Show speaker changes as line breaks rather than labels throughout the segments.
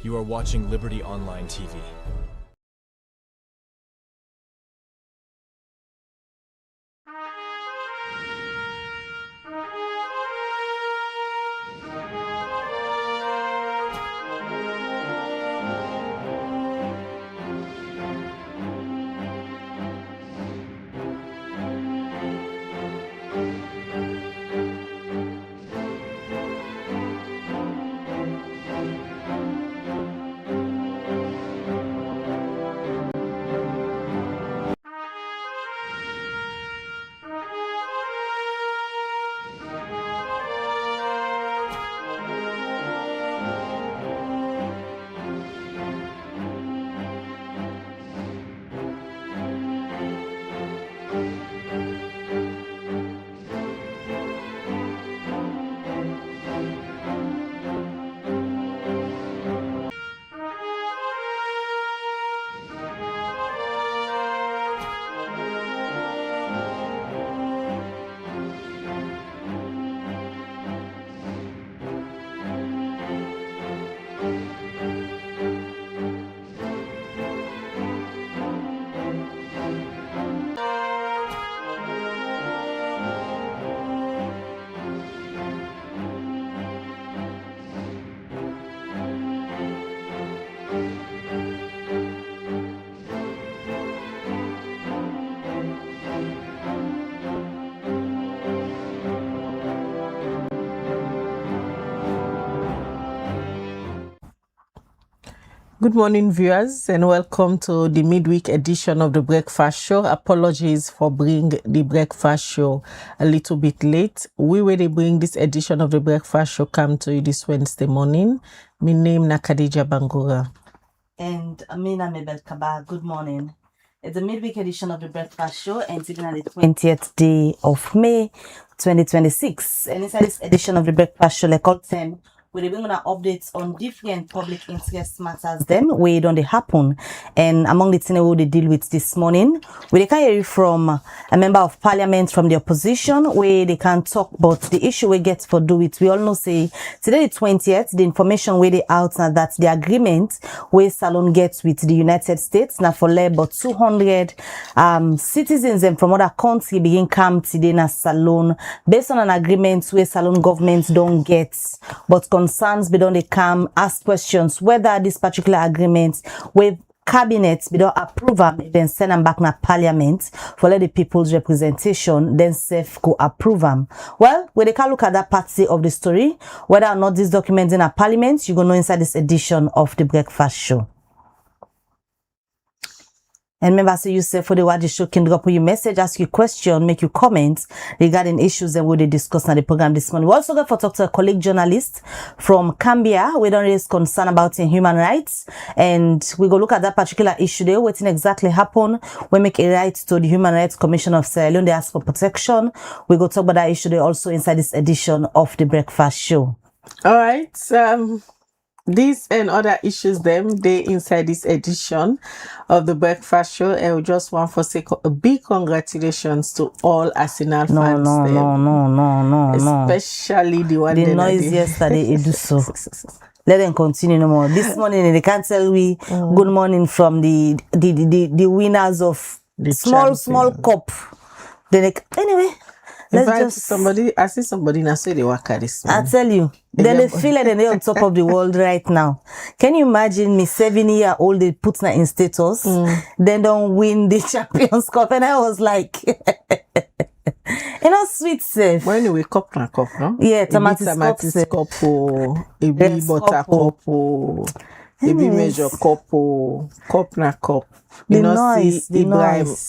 You are watching Liberty Online TV.
Good morning, viewers, and welcome to the midweek edition of the Breakfast Show. Apologies for bringing the Breakfast Show a little bit late. We will bring this edition of the Breakfast Show come to you this Wednesday morning. My name is Khadija Bangura.
And Amina Mebel Kaba. Good morning. It's a midweek edition of the Breakfast Show, and today on the 20th day of May 2026. And inside this edition of the Breakfast Show, like all 10, we're bringing updates on different public interest matters then where don't they happen. And among the things we will deal with this morning, we can hear from a member of parliament from the opposition where they can talk about the issue we get for do it. We all know say today the 20th, the information where they out now that the agreement where Salon gets with the United States now for about 200 citizens and from other countries begin come today na Salon based on an agreement where Salon governments don't get but concerns be don't they come ask questions whether this particular agreement with cabinet we don't approve them then send them back na parliament for let the people's representation then safe go approve them. Well, when they can look at that part of the story whether or not this document in a parliament, you gonna know inside this edition of the Breakfast Show. And remember, so you say for the what the show can drop you message, ask you question, make you comments regarding issues that we will discuss on the program this morning. We also got to talk to a colleague journalist from Cambia. We don't raise concern about in human rights, and we go look at that particular issue there. What exactly happened? We make a right to the Human Rights Commission of Sierra Leone. They ask for protection. We go talk about that issue there also inside this edition of the Breakfast Show.
All right. These and other issues they inside this edition of the Breakfast Show, and we just want to say a big congratulations to all Arsenal fans.
No.
Especially the one
the noise yesterday it do so. Let them continue no more. This morning they can't tell we good morning from the winners of the small cup. Anyway.
I see somebody now say they work at this.
I tell you, they feel like they're on top of the world right now. Can you imagine me 7-year-old they put that in status, then don't win the Champions Cup, and I was like, sweet safe.
When you wake up na cup, no?
Yeah,
tomatis cup, a big butter cup, a big major cup na cup. You know, see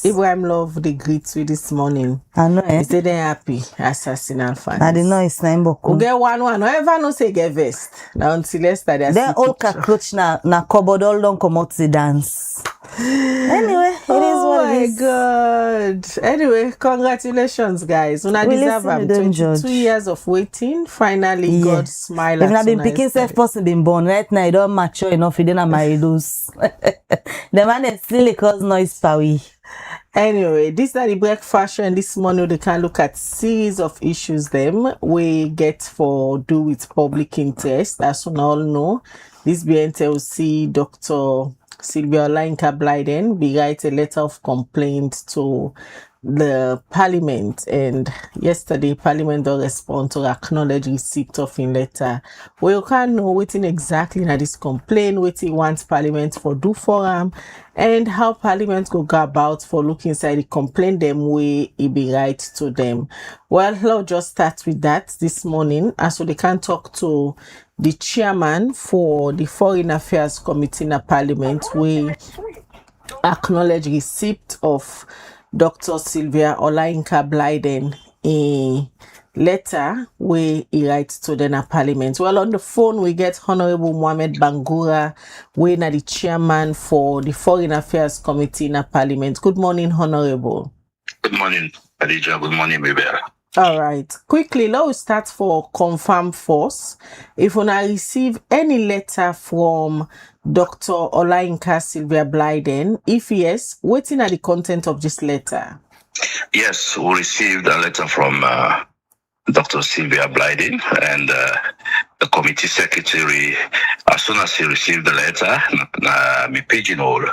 Ibrahim love the greets with this morning.
I know.
He said they're happy as Arsenal fans.
I didn't know it's name boku.
We get one. Never know say get vest. Now until yesterday.
Then all cockroach na cupboard all don't come out to dance. Anyway, it is what it is.
Oh my God. Anyway, congratulations, guys. Una deserve 22 years of waiting. Finally, yeah. God smile at us.
If not been picking self person been born right now, you don't mature enough. You didn't marry those. The man is still cause noise power.
Anyway, this is the Breakfast Show, and this morning they can look at series of issues them we get for do with public interest. As we all know, this BNTLC, Dr. Sylvia Olainka Blyden, we write a letter of complaint to the Parliament, and yesterday Parliament don't respond to acknowledge receipt of in letter. We can't know waiting exactly na this complaint, waiting wants Parliament for do for and how Parliament go about for looking inside the complaint them way it be right to them. Well, let's just start with that this morning, as so they can talk to the chairman for the Foreign Affairs Committee in the Parliament. We acknowledge receipt of Dr. Sylvia Olainka Blyden a letter where he writes to the Parliament. Well, on the phone we get Honorable Mohamed Bangura, we na the chairman for the Foreign Affairs Committee in the Parliament. Good morning, Honorable.
Good morning, Adija. Good morning, Mabel.
All right. Quickly, let's start for confirm force. If we receive any letter from Dr. Olainka Sylvia Blyden, if yes, waiting at the content of this letter.
Yes, we received a letter from Dr. Sylvia Blyden, and the committee secretary, as soon as he received the letter, me pigeonhole,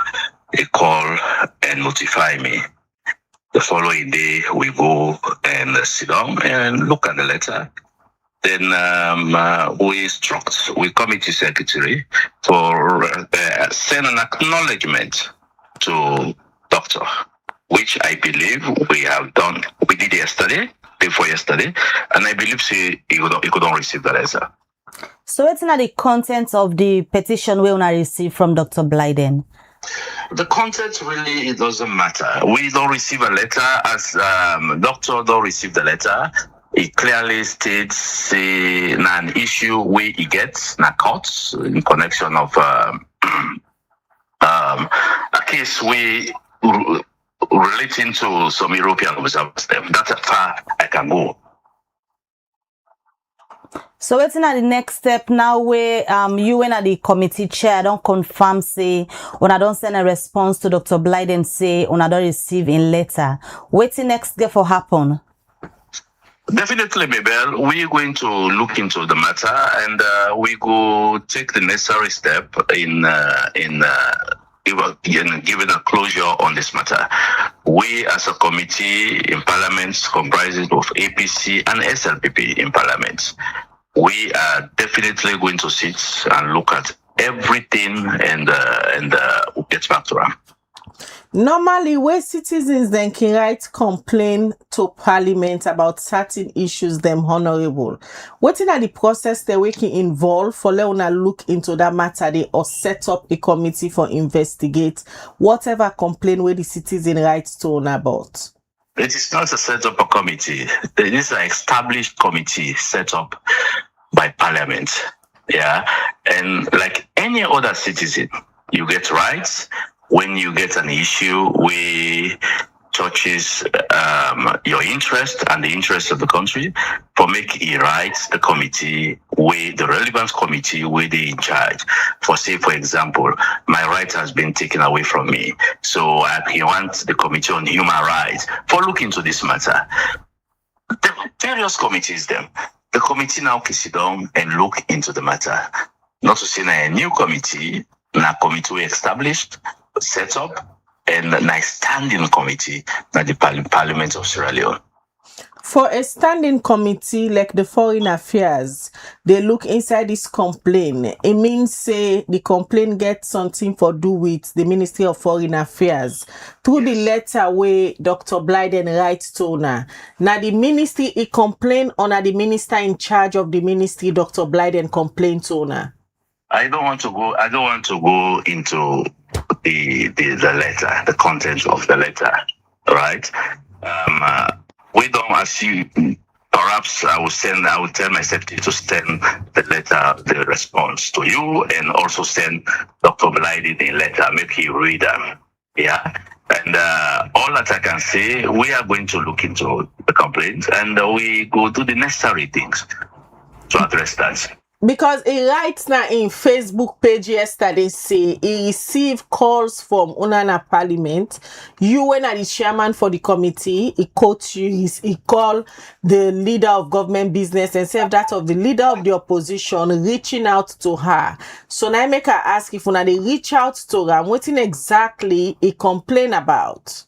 he call and notify me. The following day, we go and sit down and look at the letter. Then we instruct the committee secretary for send an acknowledgement to doctor, which I believe we have done. We did yesterday, before yesterday, and I believe he couldn't receive the letter.
So it's not the content of the petition we want to receive from Dr. Blyden.
The content really, it doesn't matter. We don't receive a letter as doctor don't receive the letter. It clearly states an issue where he gets na courts in connection of a case we relating to some European observers. That's as far I can go.
So what's not the next step now where you and the committee chair don't confirm say when I don't send a response to Dr. Blyden say when I don't receive in letter. What's the next step for happen?
Definitely, Mabel. We're going to look into the matter and we go take the necessary step in giving a closure on this matter. We as a committee in Parliament comprising of APC and SLPP in Parliament, we are definitely going to sit and look at everything and we'll get back to them.
Normally, where citizens then can write complaint to Parliament about certain issues, them honorable. What in the process they we can involve for Leona look into that matter they or set up a committee for investigate whatever complaint where the citizen writes to on about?
It is not a set up a committee. It is an established committee set up by Parliament. Yeah. And like any other citizen, you get rights. When you get an issue which touches your interest and the interest of the country, for make it right, the committee, with the relevant committee, with the in charge. For say, for example, my right has been taken away from me. So I want the Committee on Human Rights for look into this matter. The various committees, them. The committee now can sit down and look into the matter. Not to say a new committee, a committee we established, set up, and a standing committee at the Parliament of Sierra Leone.
For a standing committee like the Foreign Affairs, they look inside this complaint. It means say the complaint gets something for do with the Ministry of Foreign Affairs. Through the letter where Dr. Blyden writes to her. Now the ministry he complain on the minister in charge of the ministry Dr. Blyden complained to her.
I don't want to go into the letter, the content of the letter, right? We don't assume. Perhaps I will tell my secretary to send the letter, the response to you, and also send Dr. Blyden a letter, make you read them. Yeah. And all that I can say, we are going to look into the complaint and we go do the necessary things to address that.
Because he writes now in Facebook page yesterday say he received calls from Unana Parliament. You, when are the chairman for the committee, he quotes you, he called the leader of government business and said that of the leader of the opposition reaching out to her. So now I make her ask if una they reach out to her, what exactly he complain about?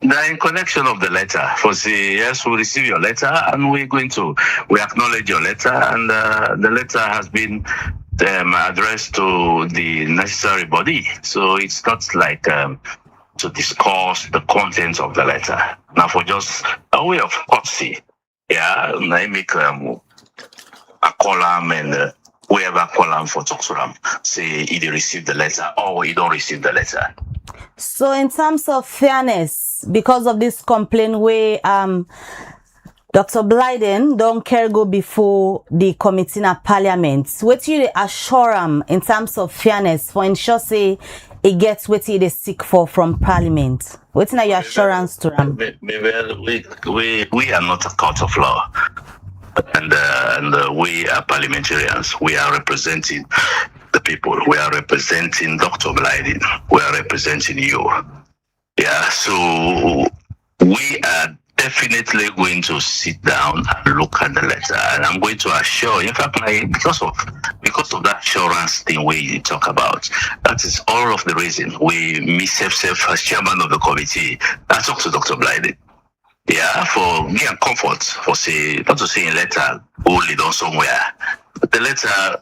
In connection of the letter, for say, yes, we receive your letter and we acknowledge your letter, and the letter has been addressed to the necessary body. So it's not like to discuss the contents of the letter. Now, for just a way of courtesy, yeah, I make a column and whoever column for talk to them, say either receive the letter or you don't receive the letter.
So in terms of fairness, because of this complaint where Dr. Blyden don't care go before the committee in Parliament, what you assure him in terms of fairness for ensure say it gets what they seek for from Parliament? What's your assurance to them?
We are not a court of law. And we are parliamentarians. We are representing the people. We are representing Dr. Blyden. We are representing you. Yeah, so we are definitely going to sit down and look at the letter. And I'm going to assure, in fact, because of that assurance thing we talk about, that is all of the reason me self as chairman of the committee, I talk to Dr. Blyden. Yeah, for me and comfort, for say, not to say in letter, only done somewhere. But the letter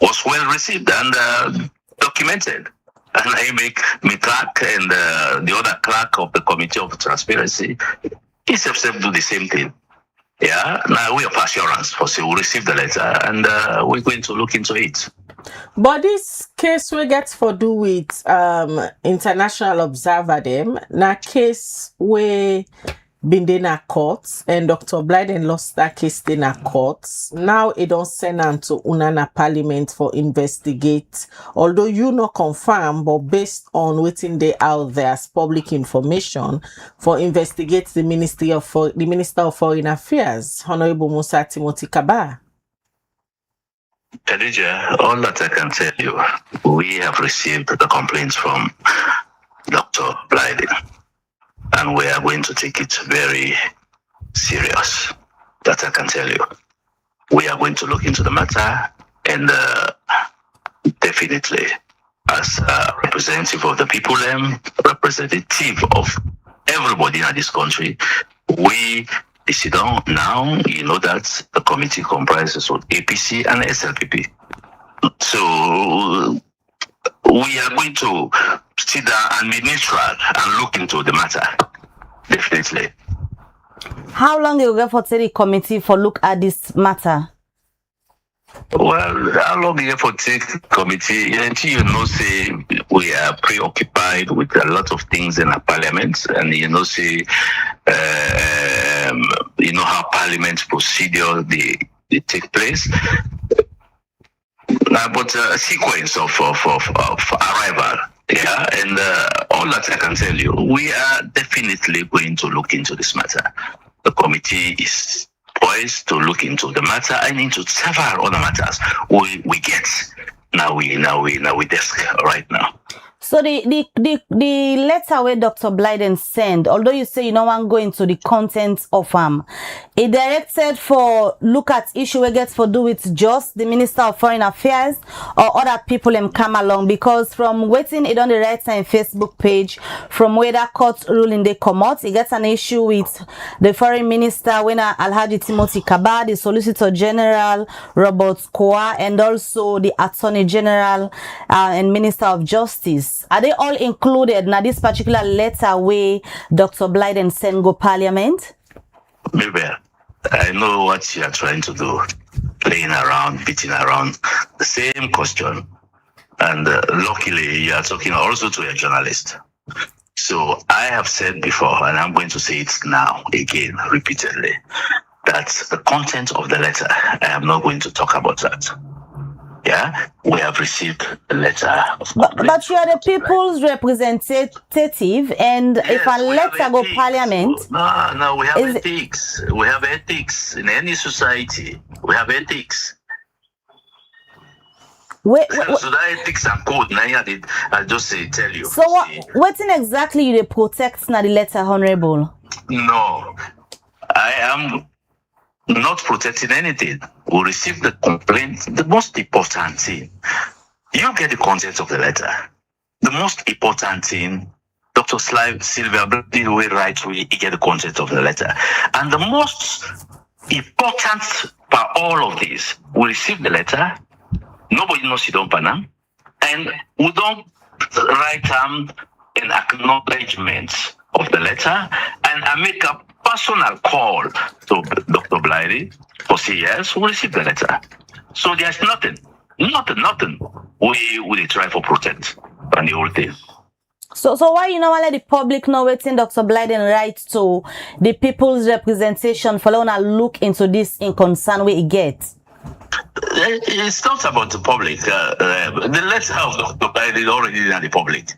was well received and documented. And I make me clerk and the other clerk of the Committee of Transparency, he himself do the same thing. Yeah, now we have assurance for say we received the letter and we're going to look into it.
But this case we get for do with international observer them, na case where been in a court and Dr. Blyden lost that case in a court. Now it don't send on to Unana Parliament for investigate. Although you not confirm, but based on waiting they out there as public information for investigate the Minister of Foreign Affairs, Honorable Musa Timothy Kaba.
Khadija, all that I can tell you, we have received the complaints from Dr. Blyden. And we are going to take it very serious. That I can tell you. We are going to look into the matter and definitely as a representative of the people, representative of everybody in this country, we sit down now. You know that the committee comprises of APC and SLPP. So we are going to sit down and be neutral and look into the matter. Definitely.
How long you go for the committee for look at this matter?
Well, how long you for take committee? Until you know, say we are preoccupied with a lot of things in our parliament, and you know, say you know how parliament procedure they take place. But a sequence of arrival, yeah, and all that I can tell you, we are definitely going to look into this matter. The committee is poised to look into the matter and into several other matters we get now we desk right now.
So the letter where Dr. Blyden sent, although you say you don't want to go into the contents of it directed for look at issue we get for do with just the Minister of Foreign Affairs or other people come along, because from waiting it on the right side Facebook page, from where that court ruling they come out, it gets an issue with the Foreign Minister when Alhaji Timothy Kaba, the Solicitor General Robert Koa, and also the Attorney General and Minister of Justice. Are they all included in this particular letter where Dr. Blyden sent go Parliament?
Maybe. I know what you are trying to do, playing around, beating around the same question. And luckily, you are talking also to a journalist. So I have said before, and I'm going to say it now again, repeatedly, that the content of the letter, I am not going to talk about that. Yeah, we have received a letter.
But you are the people's representative, and yes, if a letter go Parliament,
no, we have ethics. We have ethics in any society. We have ethics. So that ethics and code, now I just say tell you.
So what exactly you dey protect na the letter, Honorable?
No, I am not protecting anything. We receive the complaint. The most important thing, you get the content of the letter. The most important thing, Dr. Sylvia did way right way, he get the content of the letter. And the most important for all of this, we receive the letter. Nobody knows it on Panam, and we don't write an acknowledgement of the letter, and I make a personal call to Dr. Blighty for CES. We receive the letter. So there's nothing. We try for protect on the whole thing.
So why you not let the public know waiting Dr. Blyden writes to the people's representation for to look into this in concern where it gets?
It's not about the public. The letter of Dr. Blyden already in the public.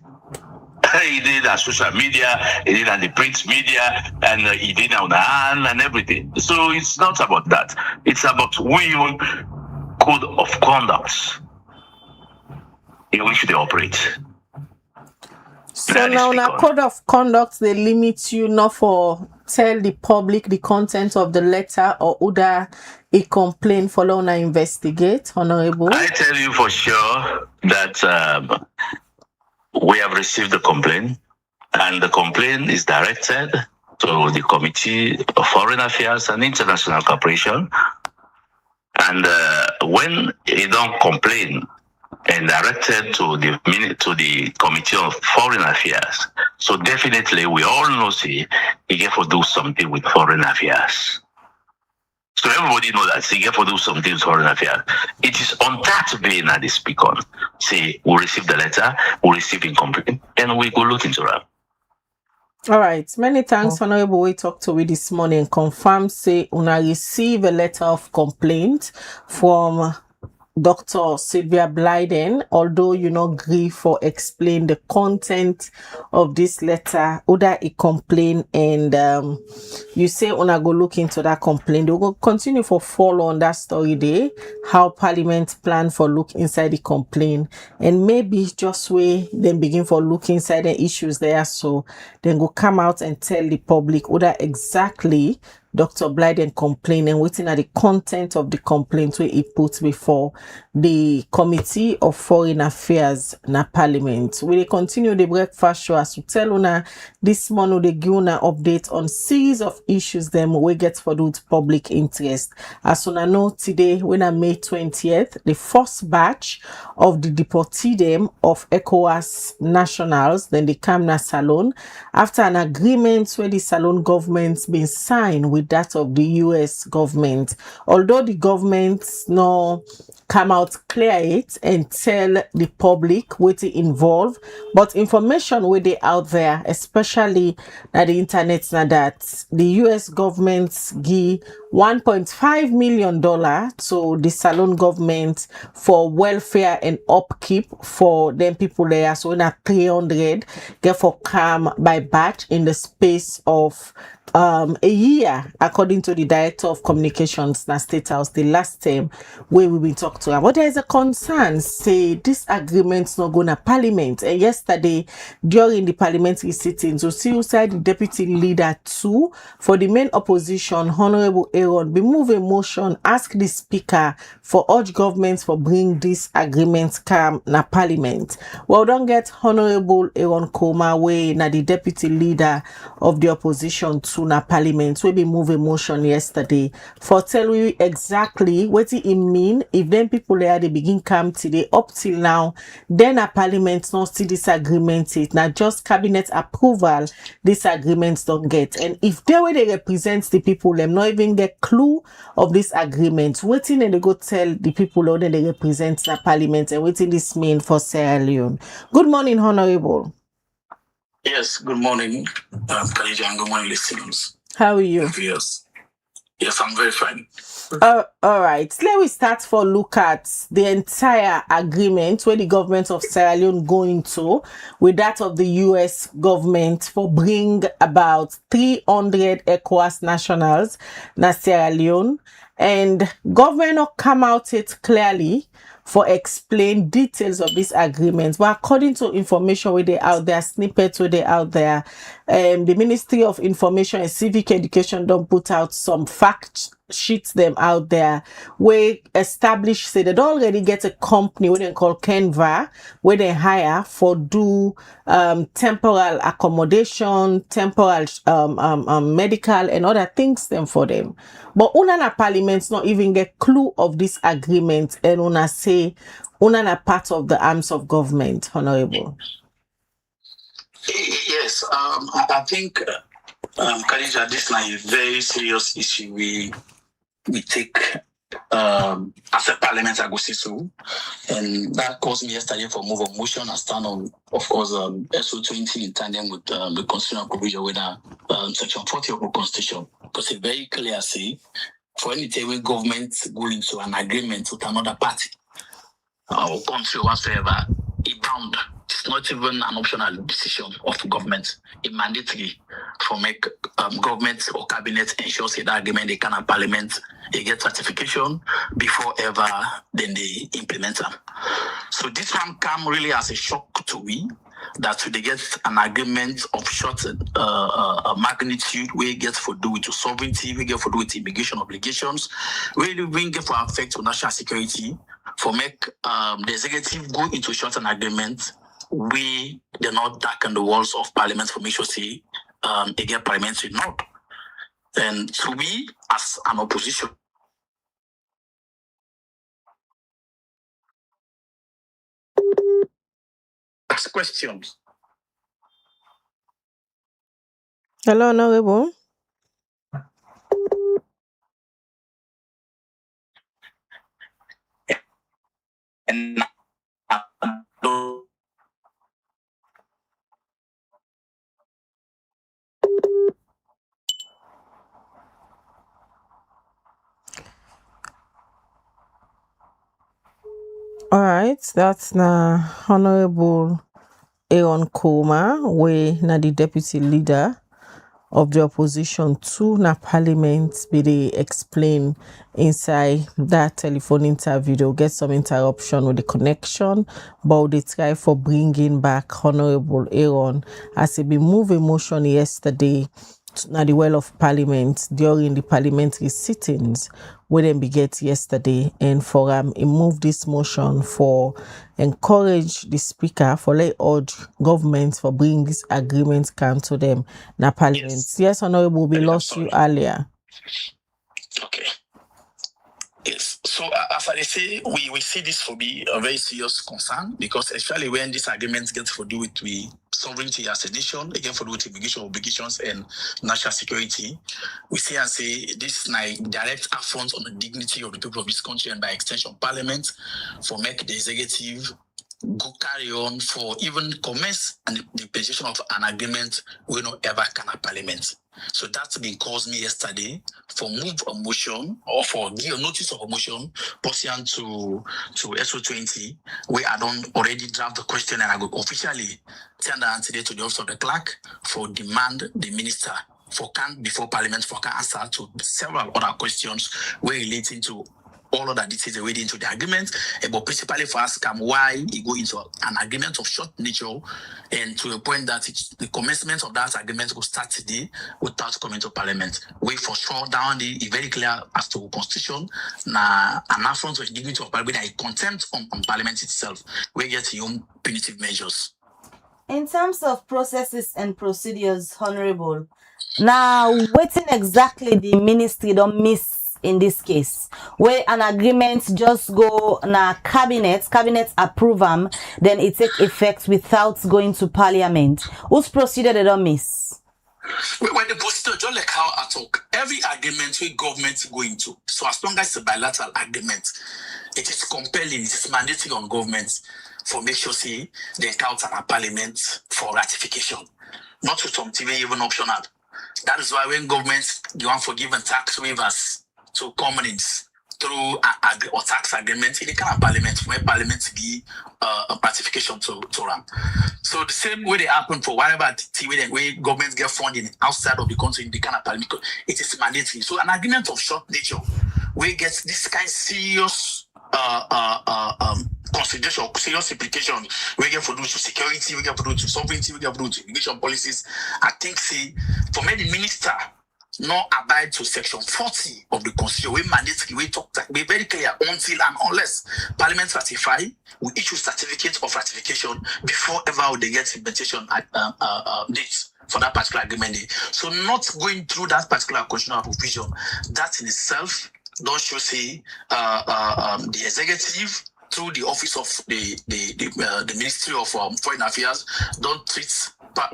He did on social media, he did on the print media, and he did on the hand and everything. So it's not about that. It's about we code of conduct in which they operate.
So now a code of conduct, they limit you not for tell the public the content of the letter or other a complaint follow on investigate, Honorable?
I tell you for sure that we have received the complaint, and the complaint is directed to the Committee of Foreign Affairs and International Cooperation. And when they don't complain and directed to the Committee of Foreign Affairs, so definitely we all know see he get to do something with foreign affairs. So everybody know that he get to do something with foreign affairs. It is on that vein that they speak on. Say we receive the letter, we receive in complaint, and we go look into that.
All right. Many thanks, Honorable. We talked to you this morning. Confirm say una receive a letter of complaint from Dr. Sylvia Blyden, although you not agree for explain the content of this letter, other a complaint, and you say una go look into that complaint. They will continue for follow on that story day, how Parliament plan for look inside the complaint, and maybe just way then begin for look inside the issues there, so then go come out and tell the public other exactly Dr. Blyden complained and waiting at the content of the complaint where he put before the Committee of Foreign Affairs na Parliament. We continue the breakfast show as we tell una this morning they give una update on series of issues them we get for the public interest. As una know today when I May 20th, the first batch of the deportees of ECOWAS nationals then they come na Salon after an agreement where the Salon government's been signed with that of the US government. Although the government no come out clear it and tell the public what it involve, but information where they out there, especially at the internet, now that the US government give $1.5 million to the Salon government for welfare and upkeep for them people there. So in a 300 get for come by batch in the space of a year, according to the Director of Communications na State House the last time where we been talked to her. But there is a concern, say this agreement's not gonna Parliament. And yesterday, during the parliamentary sittings, we see outside the Deputy Leader too for the main opposition, Honorable Aaron, be move a motion, ask the Speaker for urge governments for bring this agreement come na Parliament. Well, don't get Honorable Aaron Koma way na the Deputy Leader of the opposition to na Parliament we be move a motion yesterday for tell you exactly what it mean if them people there they begin come today up till now then a Parliament not see this agreement it now just cabinet approval this agreement don't get, and if they way they represent the people them not even get clue of this agreement waiting and they go tell the people how they represent the Parliament and waiting this mean for Sierra Leone. Good morning, Honorable.
Yes, good morning, Khadija, and good morning, listeners.
How are you?
Yes, I'm very fine.
All right, let me start for look at the entire agreement where the government of Sierra Leone going to with that of the US government for bring about 300 ECOWAS nationals na Sierra Leone, and government not come out it clearly for explain details of this agreement. But according to information where they out there, snippets where they out there, the Ministry of Information and Civic Education don't put out some fact sheets them out there where establish say they don't already get a company where they call Canva where they hire for do temporal accommodation, temporal medical and other things them for them. But una parliaments not even get clue of this agreement and una say una part of the arms of government, Honorable.
Yes, I think, Khadija, this is a very serious issue we take as a parliament, I go say so. And that caused me yesterday for move of motion and stand on, of course, SO20 in tandem with the constitutional provision with section 40 of the constitution. Because it's very clear, say, for any time when government go into an agreement with another party or country whatsoever, it bound. It's not even an optional decision of the government. It's mandatory for make government or cabinet ensure say that agreement they can have parliament, they get certification before ever then they implement them. So this one come really as a shock to me that they get an agreement of short magnitude we get for do with sovereignty, we get for do with immigration obligations, we get for affect to national security, for make the executive go into short an agreement. We do not darken the walls of parliament for make sure say again parliamentary not. And to me as an opposition. Ask questions.
Hello, Honorable.
And
all right, that's na Honorable Aaron Koma, we na the deputy leader of the opposition to na parliament be they explain inside that telephone interview. They'll get some interruption with the connection, but they try for bringing back Honorable Aaron as he be move a motion yesterday na the well of parliament during the parliamentary sittings where them beget yesterday, and for he moved this motion for encourage the speaker for let urge government for bring this agreement come to them na parliament. Yes, Honorable, we lost you earlier.
Okay. Yes. So as I say, we see this for be a very serious concern because especially when this agreement gets to do with sovereignty as a nation, again for do with immigration obligations and national security, we see and say this is direct affront on the dignity of the people of this country and by extension parliament for make the executive go carry on for even commence and the position of an agreement we not ever can have parliament. So that's been caused me yesterday for move a motion or for give a notice of a motion pursuant to SO20 where I don't already draft the question and I go officially send the answer to the office of the clerk for demand the minister for can before parliament for can answer to several other questions where relating to all of that details already into the agreement, but principally for us why you go into an agreement of short nature and to a point that the commencement of that agreement will start today without coming to parliament. We for sure down the very clear as to constitution na an affront to the dignity of parliament and a contempt on parliament itself. We get your own punitive measures.
In terms of processes and procedures, Honorable, now waiting exactly the ministry don't miss in this case, where an agreement just go na cabinet approve them, then it take effect without going to parliament. Whose procedure they don't miss?
When the procedure, just like how I talk, every agreement we government go into, so as long as it's a bilateral agreement, it is compelling, it is mandating on government for make sure see they encounter a parliament for ratification, not to something even optional. That is why when governments they want forgiven tax waivers to companies through or tax agreements, they can have parliament where parliament give a ratification to them. So the same way they happen for whatever way governments get funding outside of the country in the kind of parliament, it is mandatory. So an agreement of short nature, we get this kind of serious consideration, serious implication. We get for do to security, we get for do to sovereignty, we get for do to immigration policies. I think say for many minister not abide to section 40 of the constitution. We mandatory, we talk we very clear until and unless Parliament ratify, we issue certificate of ratification before ever they get implementation dates for that particular agreement. So not going through that particular constitutional provision, that in itself don't show say the executive through the office of the Ministry of Foreign Affairs don't treat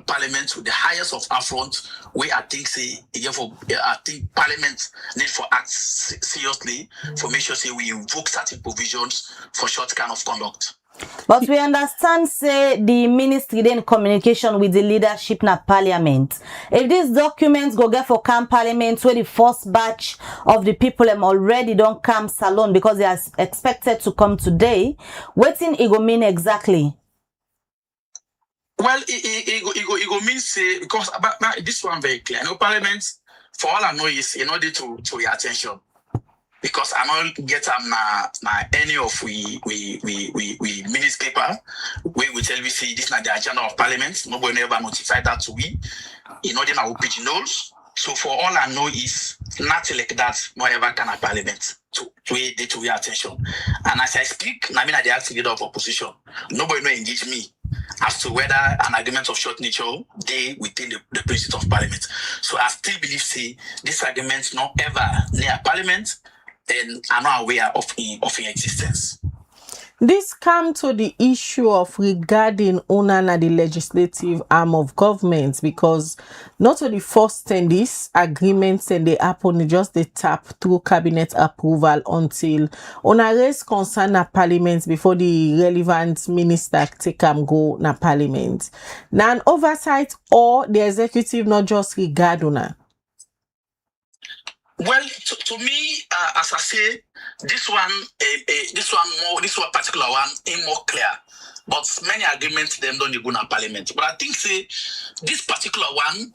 Parliament with the highest of affront. Where I think say again I think Parliament need for act seriously for make sure say we invoke certain provisions for short kind of conduct.
But we understand, say, the ministry then communication with the leadership na parliament. If these documents go get for camp parliament where the first batch of the people already don't come salon because they are expected to come today, what in it go mean exactly?
Well, it go mean say because about this one very clear. No parliament, for all I know, is in order to your attention. Because I don't get na any of we minutes paper where we tell we say this na the agenda of Parliament. Nobody ever notified that to we. In order na page notes. So for all I know is nothing like that. No ever can a Parliament to your attention. And as I speak, I mean the acting leader of opposition. Nobody no engage me as to whether an agreement of short nature they within the principles of Parliament. So I still believe say this agreement not ever near Parliament. Then I'm not aware of in existence.
This come to the issue of regarding owner and the legislative arm of government, because not only first and these agreements and they happen just they tap through cabinet approval until owner raise concern na parliament before the relevant minister take go na parliament. Now an oversight or the executive not just regard owner.
Well, to me, as I say, this one particular one ain't more clear. But many agreements them don't go to Parliament. But I think say this particular one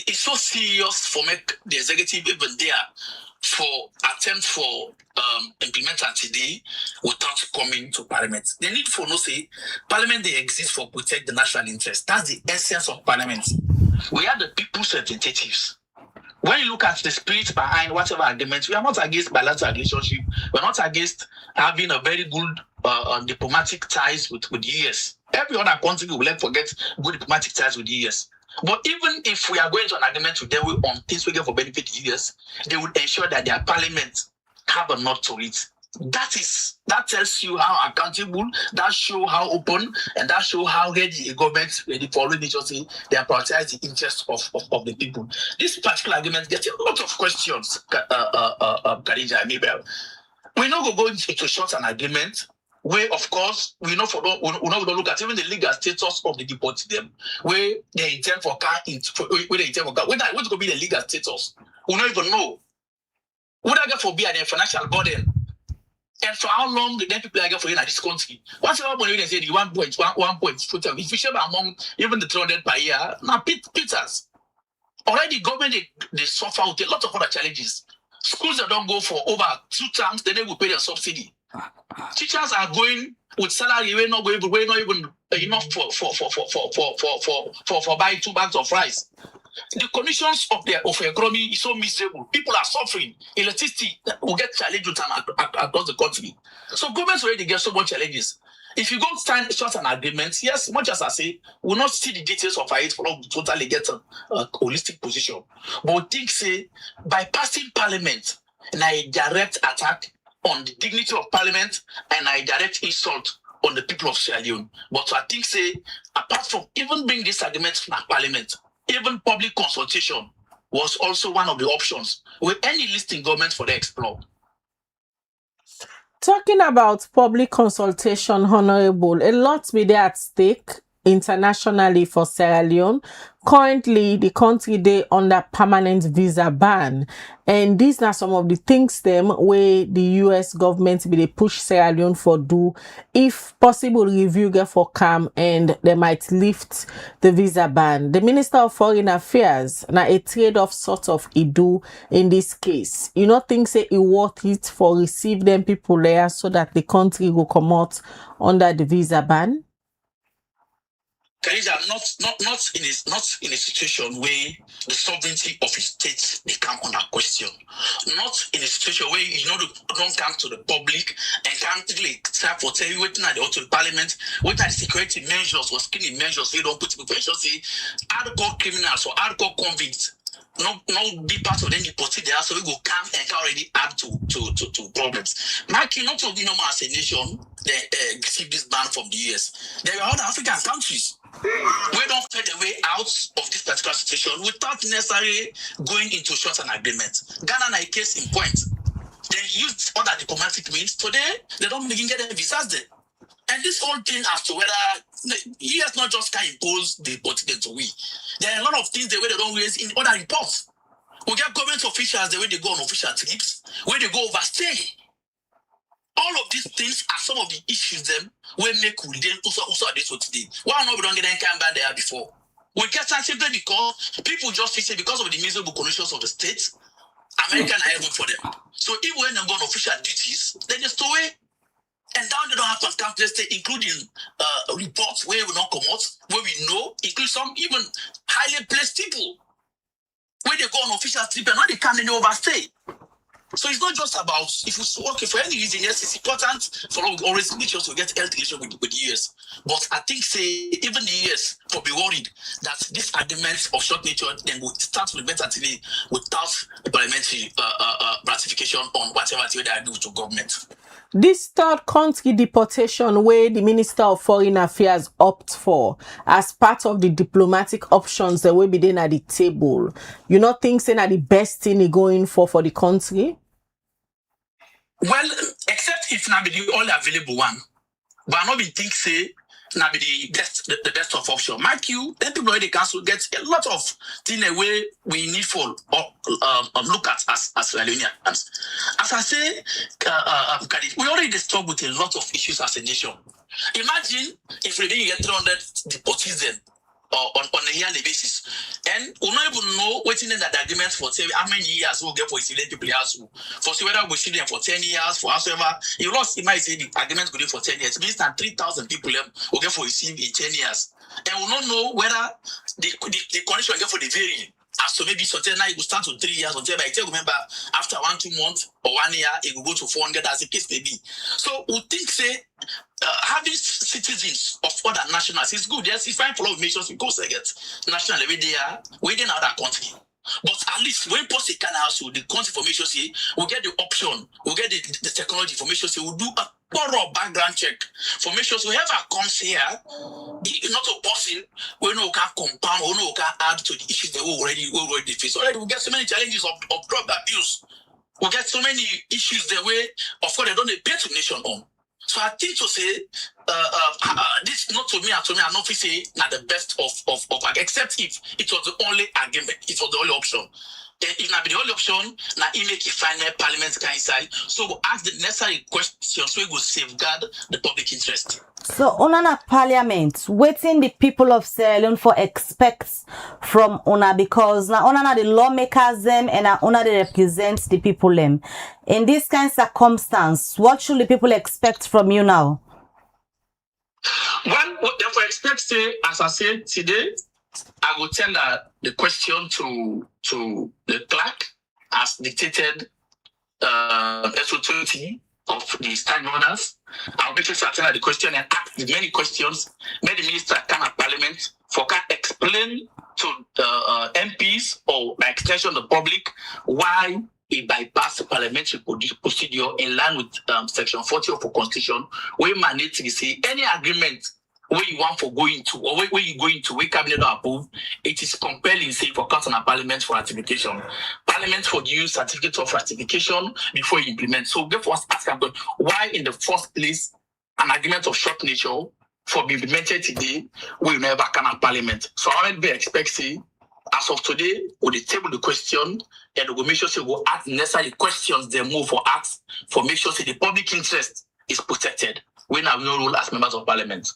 is so serious for make the executive even there for attempt for implementing today without coming to Parliament. They need for no say Parliament they exist for protect the national interest. That's the essence of Parliament. We are the people's representatives. When you look at the spirit behind whatever agreement, we are not against bilateral relationship. We're not against having a very good diplomatic ties with the US. Every other country will let forget good diplomatic ties with the US. But even if we are going to an agreement with them on things we get for benefit the US, they would ensure that their parliament have a nod to it. That tells you how accountable, that show how open, and that show how ready a government, the foreign agency, they prioritize the interests of the people. This particular agreement gets a lot of questions, Khadija and Mabel. We're not going to short an agreement where, of course, we don't look at even the legal status of the deported, where they intend for car, where they intend for car. What's going to be the legal status? We don't even know. Would I get for be a financial burden? And for how long then people are getting for in this country? What's the money they say the 1 point, if you share among even the 300 per year, now Peters. Already government they suffer with a lot of other challenges. Schools that don't go for over 2 terms, then they will pay their subsidy. Teachers are going with salary we're not even enough for buying 2 bags of rice. The conditions of the economy is so miserable. People are suffering. Electricity will get challenged with them across the country. So governments already get so much challenges. If you go sign short an agreement, yes, much as I say, we'll not see the details of it for us to totally get a holistic position. But we think say by passing Parliament and a direct attack on the dignity of Parliament and a direct insult on the people of Sierra Leone. But I think say apart from even bring this agreement from Parliament, even public consultation was also one of the options with any listing government for the explore.
Talking about public consultation, Honorable, a lot be there at stake. internationally for Sierra Leone. Currently, the country they under permanent visa ban, and these are some of the things them where the US government be they push Sierra Leone for do. If possible, review get for come and they might lift the visa ban. The Minister of Foreign Affairs now a trade-off sort of it do in this case. You not think say it worth it for receive them people there so that the country will come out under the visa ban?
Khadija, not in a situation where the sovereignty of a state become under question. Not in a situation where you know don't come to the public and can't really start for tell you waiting at the parliament, waiting at the security measures or screening measures, they don't put people pressure, say hardcore criminals or hardcore convicts. No be part of them deported there, so we go come and can already add to problems. Marking not only normal as a nation, they receive this ban from the US. There are other African countries. We don't find a way out of this particular situation without necessarily going into short an agreement. Ghana, a case in point, they used other diplomatic means. Today, they don't begin get the visas there. And this whole thing as to whether the US not just can impose the deported to we. There are a lot of things the way they don't raise in other reports. We get government officials the way they go on official trips, where they go overstay. All of these things are some of the issues them we make we then also this today. Why not we don't get any kind of there before? We get simply because people just say because of the miserable conditions of the state, American are able for them. So if when they go on official duties, they just away. And down they don't have to count, let's say, including reports where we not come out, where we know, include some even highly placed people, where they go on official trip and when they come, they overstay. So it's not just about if you okay for any reason, yes, it's important for always make sure to get health relation with the US. But I think say even the US will be worried that this agreement of short nature then will start to implement today without the parliamentary ratification on whatever they do to government.
This third country deportation where the Minister of Foreign Affairs opt for as part of the diplomatic options that will be then at the table, you not think saying that the best thing is going for the country?
Well, except if now be the only available one, but I not be think say now be the best of option. Mark you, then people in the council get a lot of things away we need for or look at as Leoneans. As I say, we already struggle with a lot of issues as a nation. Imagine if we didn't get 300 deportees then. On a yearly basis, and we not even know what's in that agreement for say how many years we'll get for civilian people for see whether we see them for 10 years for however you lost. It might say the agreement will do for 10 years. It means that 3,000 people will get for receive in 10 years, and we don't know whether the condition will get for the varying. So maybe so now it will start to 3 years until by remember after 1-2 months or 1 year it will go to 400 as the case may be. So we think say having citizens of other nationals is good. Yes, it's fine for all nations because they get national level they are within other country. But at least when post a can also the country information say we'll get the option, we'll get the technology information say we'll do a thorough background check for make sure whoever comes here, not a person we know can compound or no can add to the issues that we already face. Already we get so many challenges of drug abuse. We get so many issues the way of course they don't pay to nation on. So I think to say this not to me I'm not say not the best of except if it was the only argument, it was the only option. If not be the only option, now it make a final parliament can inside. So we'll ask the necessary questions so we will safeguard the public interest.
So on parliament, waiting the people of Sierra Leone for expects from Ona because now Ona the lawmakers them and now Ona they represent the people them. In this kind of circumstance, what should the people expect from you now?
Well, what therefore expect say, as I said today, I will tell the question to the clerk as dictated SO20 of the standing orders. I'll make sure to attend the question and ask many questions. May the minister come at parliament for can explain to the MPs or by extension the public why he bypassed the parliamentary procedure in line with section 40 of the constitution, where mandatory say any agreement where you want for going to or where you going to where cabinet approve, it is compelling say for council and parliament for ratification. Parliament for use certificate of ratification before you implement. So therefore ask why in the first place an agreement of short nature for be implemented today, we never can have parliament. So I would be expecting, as of today, we table the question, and we will make sure we will ask necessary questions, they move for ask, for make sure the public interest is protected. We have no role as members of parliament.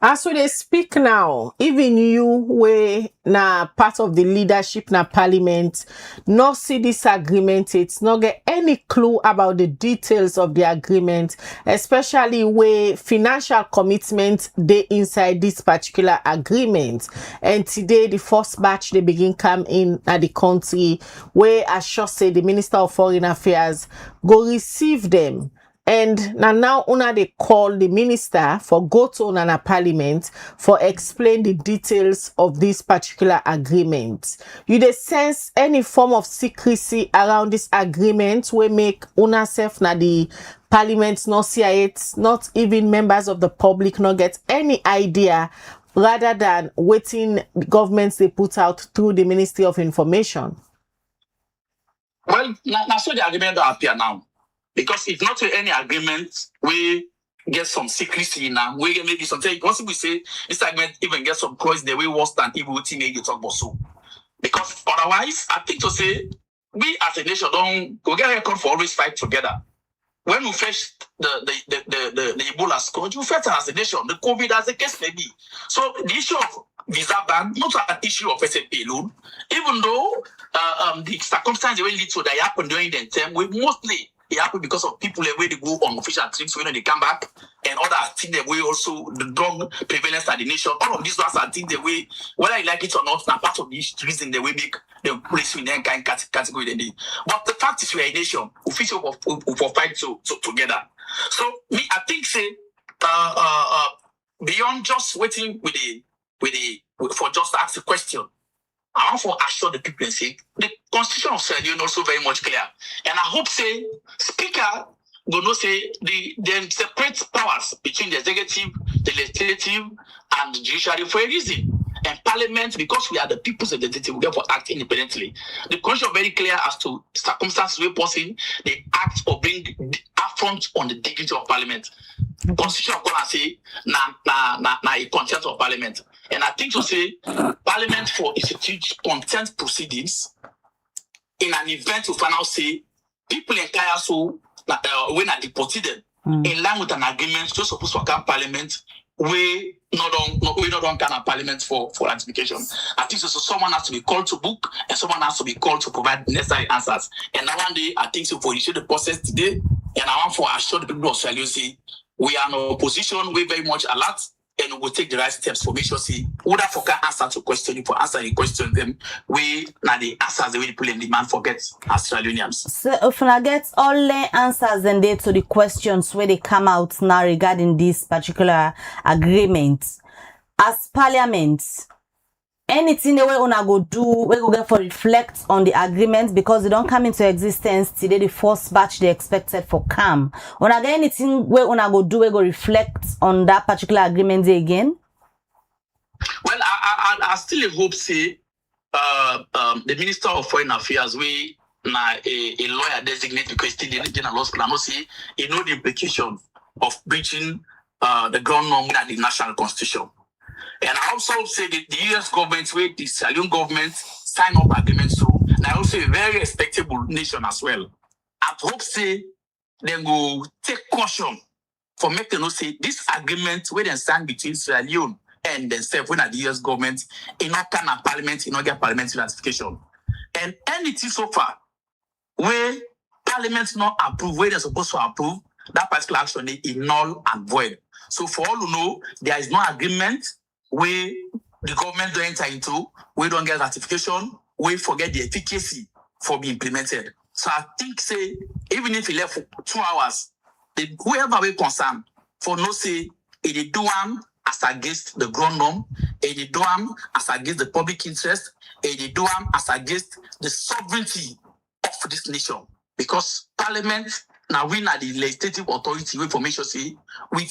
As we dey speak now, even you wey na part of the leadership na parliament, not see this agreement, it's not get any clue about the details of the agreement, especially where financial commitment they inside this particular agreement. And today the first batch they begin come in at the country, where I sure say the Minister of Foreign Affairs go receive them. And now una they call the minister for go to una parliament for explain the details of this particular agreement. You dey sense any form of secrecy around this agreement will make una self na the parliament not see it, not even members of the public not get any idea, rather than waiting governments they put out through the Ministry of Information.
Well, now so the agreement don't appear now. Because if not any agreement, we get some secrecy now. We get maybe something. Possibly say this agreement even get some clause the way worse than evil thing you talk about so. Because otherwise, I think to say we as a nation don't go get a record for always fight together. When we faced the Ebola scourge, we fought as a nation. The COVID as a case may be. So the issue of visa ban, not an issue of SAP alone. Even though the circumstances will lead to that happen during the term, we mostly. It happened because of people the way they go on official trips when they come back, and other things the way also the drug prevalence at the nation. All of these ones are things the way, whether you like it or not, now part of the reason they will make the place in that kind of category. But the fact is we are a nation, official for fight together. So me, I think say beyond just waiting for just to ask a question. I want to assure the people and say the Constitution of Sierra Leone also very much clear. And I hope say Speaker will not say the separate powers between the executive, the legislative, and the judiciary for a reason. And Parliament, because we are the people's representative, we therefore act independently. The Constitution is very clear as to circumstances where possible they act or bring affront on the dignity of Parliament. The Constitution of God say na a contempt of Parliament. And I think to say Parliament for institute contempt proceedings in an event to find out say people in Kaya so when I deported them in line with an agreement just supposed to come Parliament we not on kind of Parliament for ratification. I think so someone has to be called to book and someone has to be called to provide necessary answers. And now one day I think so for issue the process today and I want for assure the people of Sierra Leone say we are in opposition, we very much alert. And we will take the right steps for make sure see whether for can answer to question for answer the question them we now the answers the way people in demand forget as Sierra Leoneans.
So if I get all the answers and they to the questions where they come out now regarding this particular agreement, as Parliament, anything the way una go do, we go get for reflect on the agreement because they don't come into existence today. The first batch they expected for come. Una get anything where una go do, we go reflect on that particular agreement again.
Well, I still hope say the Minister of Foreign Affairs we na a lawyer designate because still the law school and say he know the implication of breaching the ground norm and the national constitution. And I also say that the US government, where the Sierra Leone government sign up agreements to, and I also a very respectable nation as well. I hope say they go take caution for making us say this agreement where they stand between Sierra Leone and themselves when at the US government in not kind of parliament, in not get parliamentary ratification. And anything so far where parliament not approve, where they're supposed to approve, that particular action is null and void. So for all who know, there is no agreement where the government don't enter into, we don't get ratification, we forget the efficacy for being implemented. So I think say, even if he left for 2 hours, whoever we concerned, for no say, it do as against the ground norm, it do as against the public interest, it do as against the sovereignty of this nation. Because Parliament, now we are the legislative authority, we for make sure say, we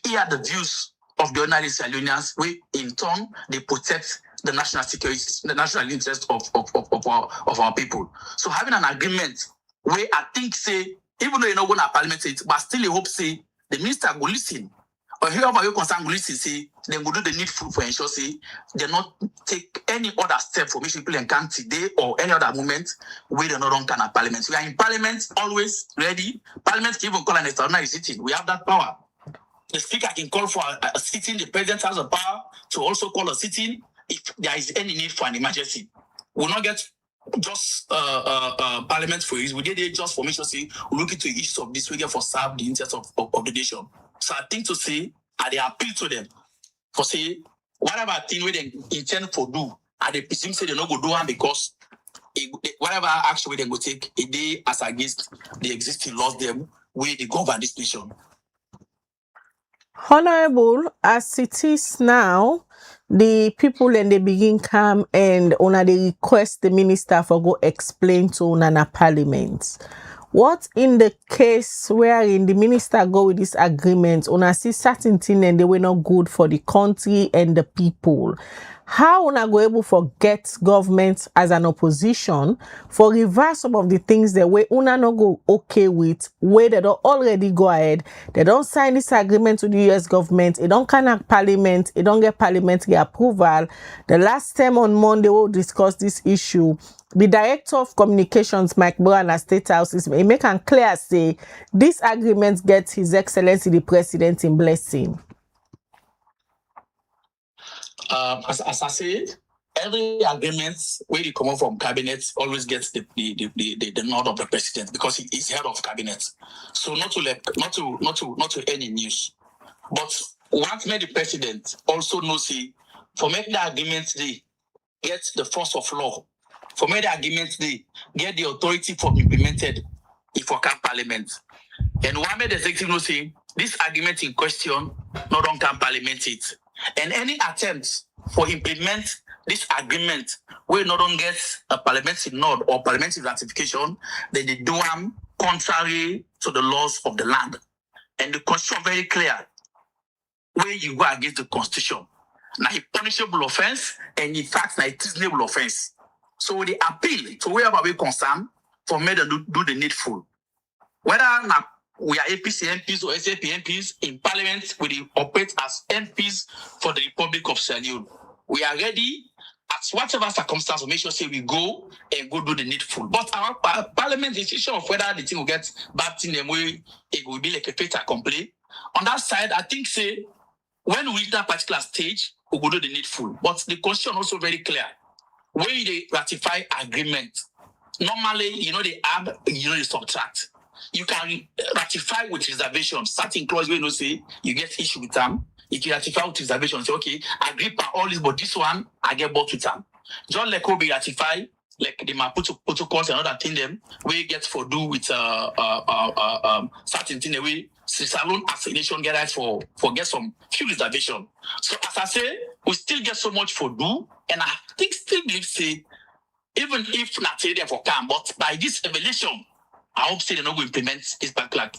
hear the views of the ordinary Sierra Leoneans, we in turn they protect the national security, the national interest of our people. So having an agreement where I think say, even though you know going to parliament, but still I hope say the minister will listen But whoever you concern listen, say they will do the needful for ensure say they not take any other step for which people can today or any other moment where they not can at parliament. We are in parliament always ready. Parliament can even call an extraordinary sitting. We have that power. The speaker can call for a sitting. The president has the power to also call a sitting if there is any need for an emergency. We'll not get just parliament for it. We did it just for me to say we look into each of this. We get for serve the interest of the nation. So I think to say, they appeal to them for say whatever thing we they intend for do, they presume say they not go do one because whatever action we they go take a day as against the existing laws them where they govern this nation.
Honorable, as it is now, the people and they begin come and una they request the minister for go explain to una parliament. What in the case wherein the minister go with this agreement, una see certain things and they were not good for the country and the people? How una go able to get government as an opposition for reverse some of the things that way una no go okay with, where they don't already go ahead, they don't sign this agreement to the US government, it don't connect parliament, it don't get parliamentary approval. The last time on Monday we'll discuss this issue. The director of communications, Mike Brown at State House, is make and clear say this agreement gets His Excellency the President in blessing.
As I said, every agreement where you come out from cabinet always gets the nod of the president because he is head of cabinet. So not to any news. But what made the president also know say for make the agreement they get the force of law, for make the agreement they get the authority for implemented if we can parliament. And what made the executive know say this agreement in question not on can parliament it. And any attempt for implement this agreement where not on gets a parliamentary nod or parliamentary ratification, then they do them contrary to the laws of the land. And the constitution very clear where you go against the constitution. Now a punishable offense and in fact now a treasonable offense. So they appeal to wherever we concern for me to do the needful. Whether now we are APC MPs or SAP MPs in parliament, we operate as MPs for the Republic of Sierra Leone. We are ready at whatever circumstance to make sure say we go and go do the needful. But our parliament decision of whether the thing will get back in the way it will be like a fait accompli. On that side, I think say when we reach that particular stage, we will do the needful. But the constitution also very clear. When they ratify agreement, normally they add, they subtract. You can ratify with reservation. Certain clause where you say you get issue with them. If you ratify with reservation, say okay, I agree by all this, but this one I get bought with them. John Leko be ratified, like the Maputo protocols and other thing them where you get for do with certain thing the way Salon as a nation get rights for get some few reservation. So as I say, we still get so much for do, and I think still believe say even if not there for come, but by this revelation. I hope say they're not going to implement this particular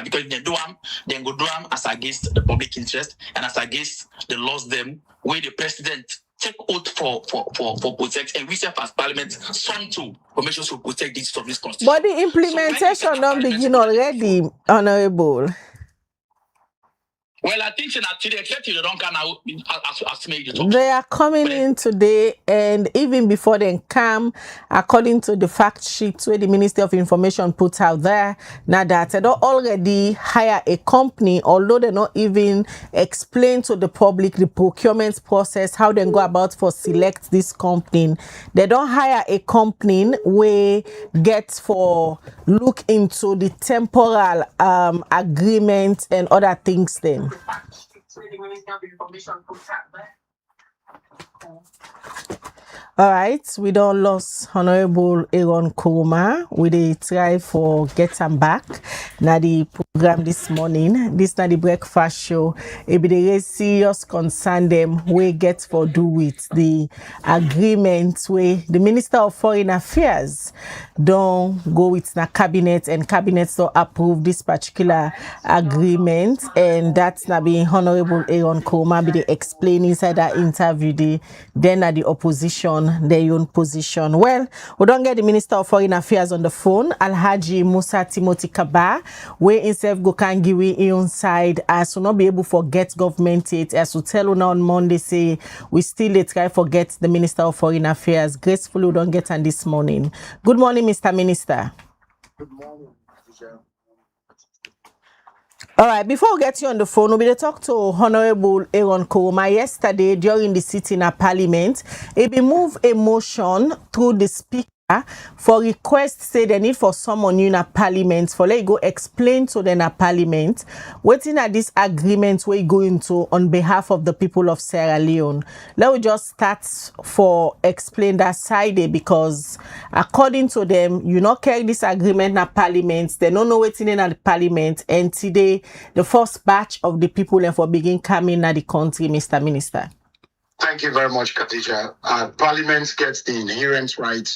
because they do them, then go do them as against the public interest and as against the laws them where the president take oath for protect and we serve as parliament some to permission to protect this of this constitution.
But the implementation don't begin already, Honorable.
Well, I think to the extent you don't come out as made the talk.
They are coming in today, and even before they come, according to the fact sheet where the Ministry of Information put out there, now that they don't already hire a company, although they not even explain to the public the procurement process, how they go about for select this company. They don't hire a company where gets for look into the temporal agreement and other things then. All right, we don't lose Honorable Aaron Kuruma. We dey try for get him back. Now the program this morning, this na the breakfast show. It be the serious concern them we get for do with the agreement where the Minister of Foreign Affairs don't go with the cabinet and cabinet so approve this particular agreement, and that's not being Honorable Aaron Kuruma be the explain inside that interview. Then at the opposition position, their own position. Well, we don't get the Minister of Foreign Affairs on the phone, Alhaji Musa Timothy Kaba, where himself go can give on side as to not be able to forget government it, as to tell you on Monday say we still try forget the Minister of Foreign Affairs. Gracefully we don't get on this morning. Good morning, Mr. Minister.
Good morning, teacher.
All right, before we get you on the phone, we'll talk to Honorable Aaron Koroma. Yesterday, during the sitting at Parliament, he moved a motion through the Speaker for request say the need for someone new in Parliament for let go explain to them at Parliament waiting at this agreement we're going to on behalf of the people of Sierra Leone. Let me just start for explain that side because according to them, you not carry this agreement at Parliament. They don't know what's in at the Parliament, and today the first batch of the people and for begin coming at the country, Mr. Minister.
Thank you very much, Khadija. Parliament gets the inherent right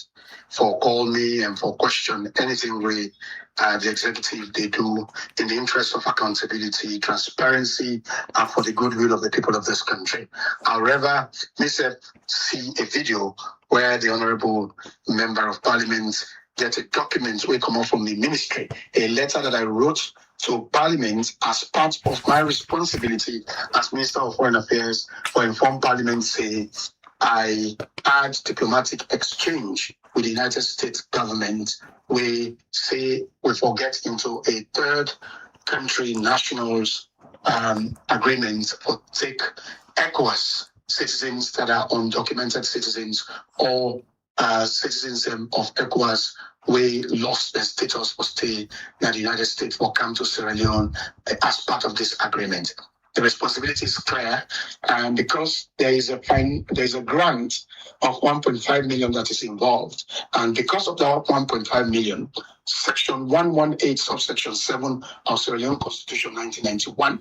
for call me and for question anything we the executive they do in the interest of accountability, transparency, and for the goodwill of the people of this country. However, Mr. see a video where the Honorable Member of Parliament get a document will come out from the ministry, a letter that I wrote to Parliament as part of my responsibility as Minister of Foreign Affairs for inform Parliament say I had diplomatic exchange with the United States government. We say we forget into a third country nationals agreement for take ECOWAS citizens that are undocumented citizens or citizens of ECOWAS we lost their status for stay in the United States for come to Sierra Leone as part of this agreement. The responsibility is clear, and because there is a grant of 1.5 million that is involved, and because of that 1.5 million, Section 118, subsection 7 of Sierra Leone Constitution 1991,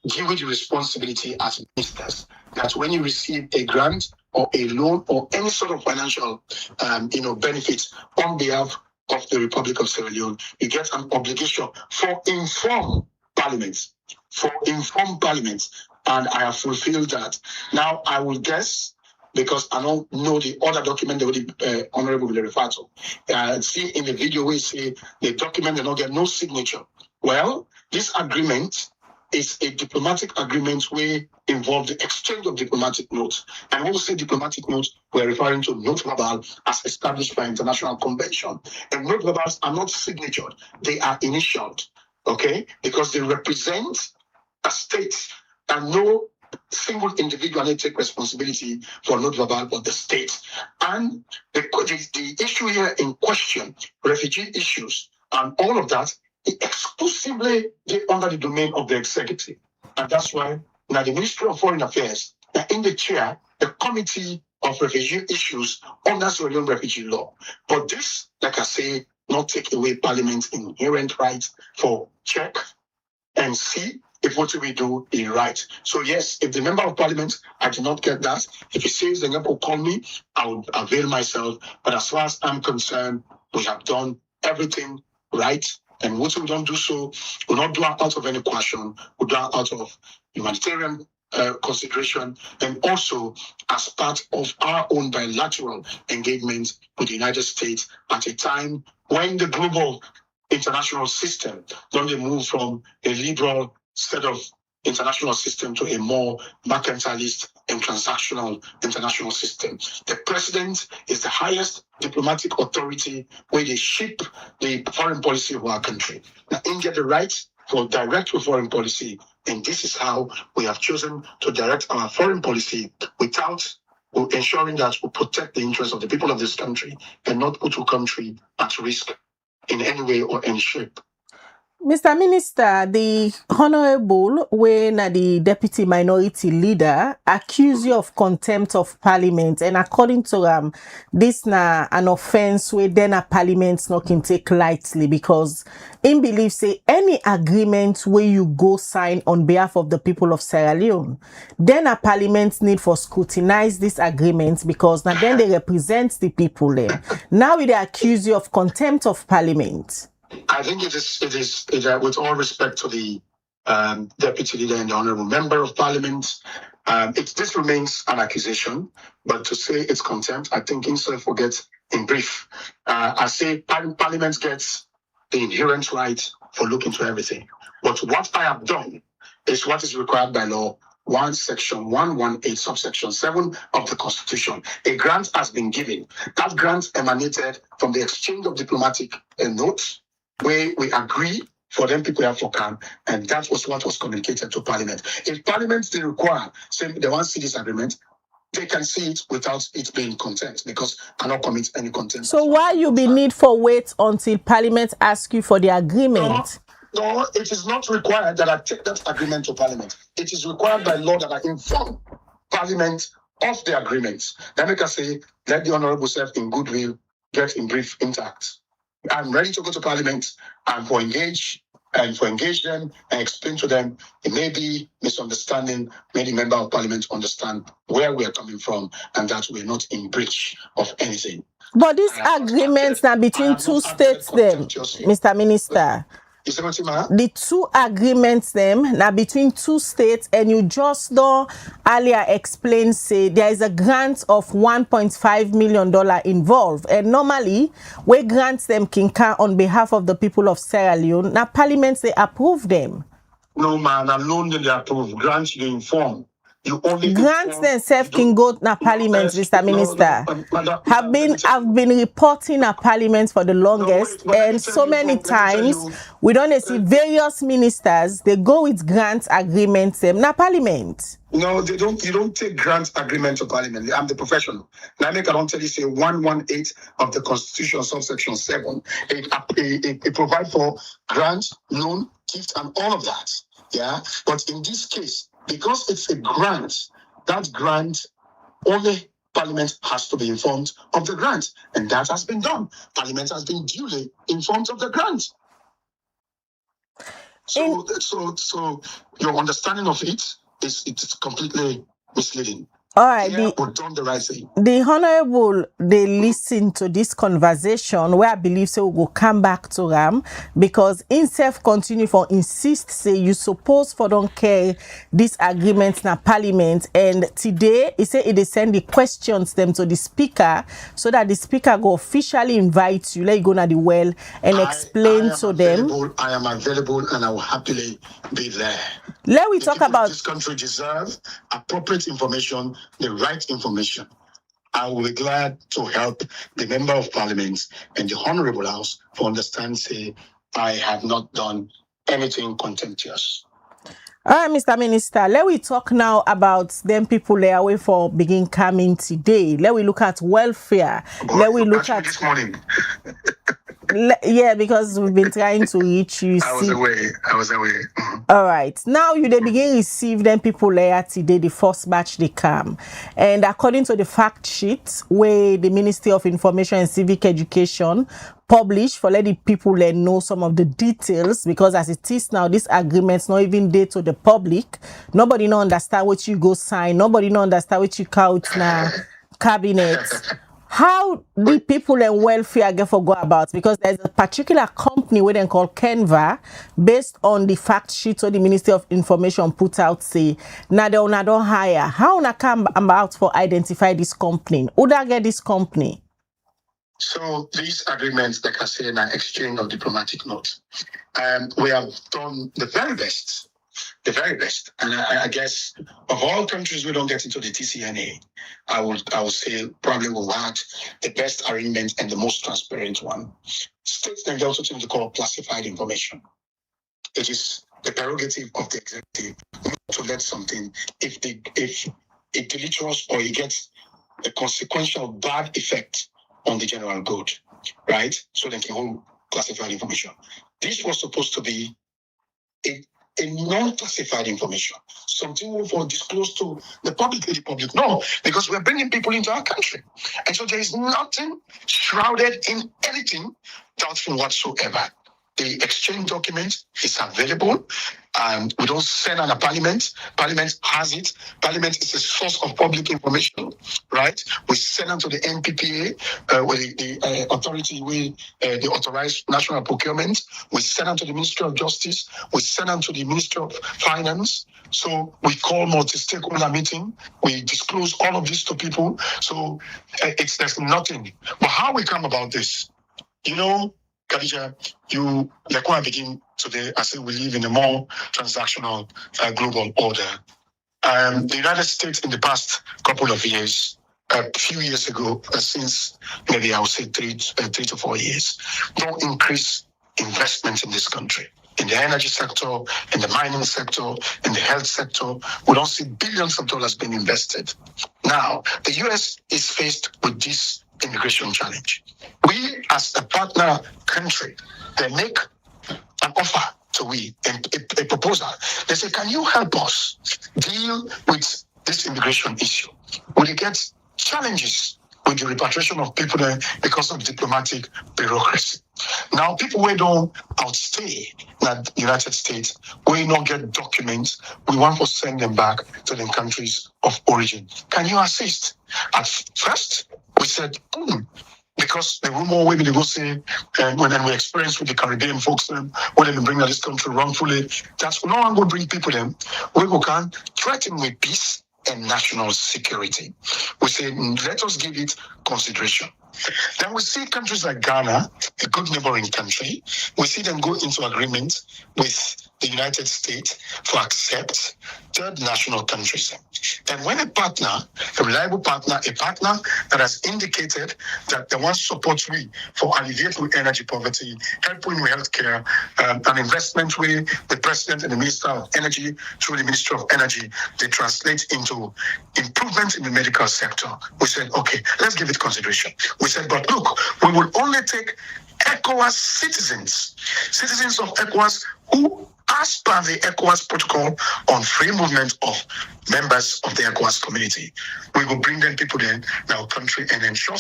give you the responsibility as ministers that when you receive a grant or a loan or any sort of financial, benefits on behalf of the Republic of Sierra Leone, you get an obligation for informed Parliament. And I have fulfilled that. Now I will guess, because I don't know the other document that the Honorable will refer to. See in the video we see the document they don't get no signature. Well, this agreement is a diplomatic agreement where involve the exchange of diplomatic notes. And when we say diplomatic notes, we're referring to note verbal as established by international convention. And note verbals are not signatured, they are initialed, okay? Because they represent a state, and no single individual may take responsibility for note verbal but the state. And the issue here in question, refugee issues, and all of that, exclusively under the domain of the executive. And that's why now the Ministry of Foreign Affairs, in the chair, the Committee of Refugee Issues under Sierra Leone refugee law. But this, like I say, not take away Parliament's inherent right for check and see if what we do is right. So yes, if the Member of Parliament, I did not get that. If he says the number will call me, I would avail myself. But as far as I'm concerned, we have done everything right. And what we don't do so, we'll not do it out of any question. We'll do it out of humanitarian consideration, and also as part of our own bilateral engagement with the United States at a time when the global international system don't move from a liberal set of international system to a more mercantilist and transactional international system. The president is the highest diplomatic authority where they shape the foreign policy of our country. Now, India has the right for direct foreign policy, and this is how we have chosen to direct our foreign policy without ensuring that we protect the interests of the people of this country and not put our country at risk in any way or any shape.
Mr. Minister, the Honorable, when the Deputy Minority Leader, accused you of contempt of Parliament, and according to this na an offense where then a Parliament not can take lightly, because in belief say any agreement where you go sign on behalf of the people of Sierra Leone, then a Parliament need for scrutinize this agreement because now then they represent the people there. Now they accuse you of contempt of Parliament.
I think it is with all respect to the Deputy Leader and the Honourable Member of Parliament, This remains an accusation, but to say it's contempt, I think himself will get in brief. I say Parliament gets the inherent right for looking into everything. But what I have done is what is required by law. 1 section 118 subsection 7 of the Constitution. A grant has been given. That grant emanated from the exchange of diplomatic notes where we agree for them people have for CAN, and that was what was communicated to Parliament. If Parliament they require, say they want to see this agreement, they can see it without it being contempt because cannot commit any contempt.
So why you be need for wait until Parliament ask you for the agreement?
No, it is not required that I take that agreement to Parliament. It is required by law that I inform Parliament of the agreement. Then I can say, let the Honourable self in goodwill get in brief intact. I'm ready to go to Parliament and for engage them and explain to them it may be misunderstanding, many member of Parliament understand where we are coming from and that we're not in breach of anything.
But these agreements now between two states them, Mr. Minister. The two agreements them now between two states, and you just don't earlier explain say there is a grant of $1.5 million involved, and normally we grant them can count on behalf of the people of Sierra Leone. Now Parliament they approve them.
No man, alone they approve. Grants you inform. You only
grants themselves can go to Parliament, Mr. Minister. Have been reporting at Parliament for the longest, and so many times we don't see various ministers they go with grant agreements na Parliament.
No, they don't. You don't take grant agreement to Parliament. I'm the professional. Now, I don't tell you say 118 of the Constitution, subsection 7. It provide for grant, loan, gift, and all of that. Yeah, but in this case, because it's a grant, that grant only Parliament has to be informed of the grant, and that has been done. Parliament has been duly informed of the grant. So your understanding of it's completely misleading.
All right,
the
Honorable, they listen to this conversation where I believe so we will come back to them because himself continue for insist say you suppose for don't care this agreement na Parliament, and today he say they send the questions them to the speaker so that the speaker go officially invite you, let you go na the well and explain to them.
I am available and I will happily be there.
Let we talk about
this country deserve appropriate information, the right information. I will be glad to help the Member of Parliament and the Honourable House for understand say I have not done anything contemptuous.
All right, Mr. Minister, let we talk now about them people they away for begin coming today. Let we look at welfare. Let we look at
this morning.
Yeah, because we've been trying to reach you.
I was away.
All right. Now they begin receive them people later today, the first batch they come. And according to the fact sheet where the Ministry of Information and Civic Education published for let the people know some of the details, because as it is now, this agreement's not even there to the public. Nobody no understand what you go sign. Nobody no understand what you count now cabinet. How the people in welfare get for go about? Because there's a particular company we then call Canva, based on the fact sheet or the Ministry of Information put out say now they don't hire. How na come about for identify this company? Who da get this company?
So these agreements, like I say, an exchange of diplomatic notes. We have done the very best. And I guess of all countries we don't get into the TCNA, I would say probably we'll have the best arrangement and the most transparent one. States then also tend to call classified information. It is the prerogative of the executive to let something, if it deleterious or it gets a consequential bad effect on the general good, right? So they can hold classified information. This was supposed to be a non-classified information, something we will disclose to the public. No, because we're bringing people into our country. And so there is nothing shrouded in anything doubtful whatsoever. The exchange document is available, and we don't send on a parliament. Parliament has it. Parliament is a source of public information, right? We send them to the NPPA, where the authority, the authorized national procurement. We send them to the Ministry of Justice. We send them to the Ministry of Finance. So we call multi-stakeholder meeting. We disclose all of this to people. So there's nothing. But how we come about this? You know, Khadija, like when I begin today, I say we live in a more transactional global order. The United States in the past couple of years, a few years ago, since maybe I would say 3 to 4 years, don't increase investment in this country. In the energy sector, in the mining sector, in the health sector, we don't see billions of dollars being invested. Now, the US is faced with this immigration challenge. We, as a partner country, they make an offer to we, a proposal. They say, can you help us deal with this immigration issue? Will you get challenges with the repatriation of people there because of diplomatic bureaucracy? Now, people who don't outstay in the United States, we don't get documents, we want to send them back to their countries of origin. Can you assist? At first, we said, because the rumor women they go say, when we experience with the Caribbean folks, when they bring to this country wrongfully, that's no one go bring people in. We go can threaten with peace and national security. We say, let us give it consideration. Then we see countries like Ghana, a good neighboring country, we see them go into agreement with the United States to accept third national countries. And when a partner, a reliable partner, a partner that has indicated that they want support we for alleviating energy poverty, helping with healthcare, an investment with the president and the minister of energy through the Ministry of Energy, they translate into improvement in the medical sector. We said, okay, let's give it consideration. We said, but look, we will only take ECOWAS citizens of ECOWAS who, as per the ECOWAS protocol on free movement of members of the ECOWAS community, we will bring them people in our country and ensure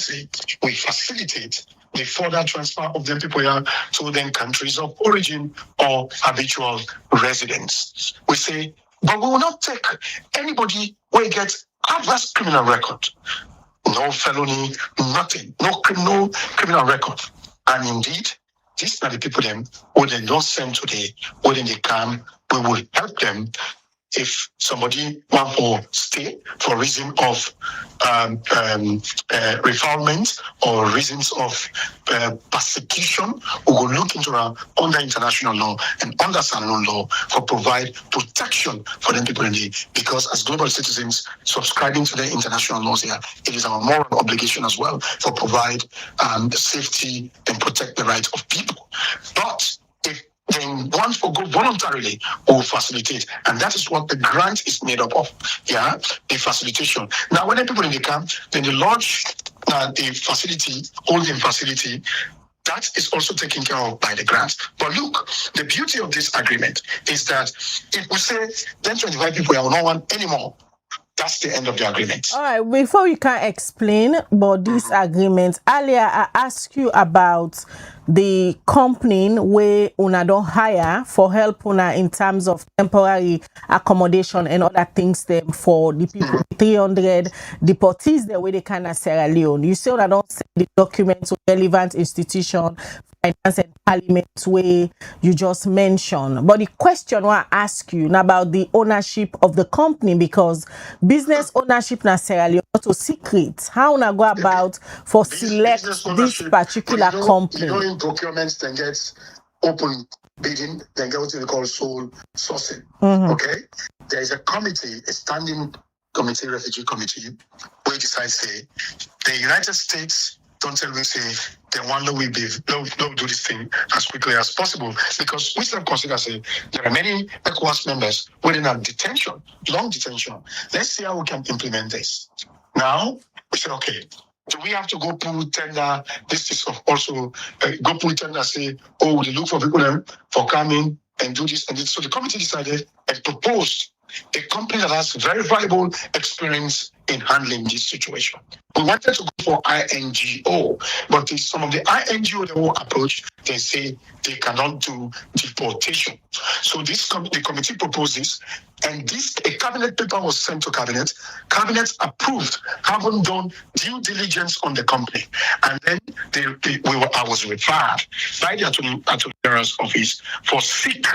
we facilitate the further transfer of them people here to their countries of origin or habitual residence. We say, but we will not take anybody who gets adverse criminal record. No felony, nothing, no criminal record. And indeed, these are the people them who they don't send today, when they come, we will help them. If somebody want to stay for reason of refoulement or reasons of persecution, we will look into under international law and under Salon law for provide protection for them people in the, because as global citizens subscribing to the international laws here, it is our moral obligation as well for provide safety and protect the rights of people. But if then once for go voluntarily or facilitate, and that is what the grant is made up of. Yeah, the facilitation. Now, when the people in the camp, then they launch the facility, holding facility. That is also taken care of by the grant. But look, the beauty of this agreement is that if we say then 25 people are not one anymore, that's the end of the agreement.
All right, before we can explain about this agreement, earlier I asked you about the company where una don't hire for help una in terms of temporary accommodation and other things them for the people 300 deportees the way they can at Sierra Leone. You say una don't send the documents to relevant institution, finance and parliament way you just mentioned. But the question I ask you now about the ownership of the company, because business ownership na Sierra Leone not a secret. How na go about for select this particular company?
You know, in procurement then gets open bidding, then get what they call sole sourcing. Okay, there is a committee, a standing committee, refugee committee, where decides say the United States don't tell me say they want we do this thing as quickly as possible, because we still consider say there are many ECOWAS members within a detention, long detention. Let's see how we can implement this. Now we said, okay, do we have to go pull tender? This is also go pull tender, say, oh, we look for people for coming and do this and this. So the committee decided and proposed a company that has very valuable experience in handling this situation. We wanted to go for INGO, but some of the INGO they will approach, they say they cannot do deportation. So the committee proposed this, and a cabinet paper was sent to cabinet. Cabinet approved, haven't done due diligence on the company, and then I was referred by the Attorney General's office for seek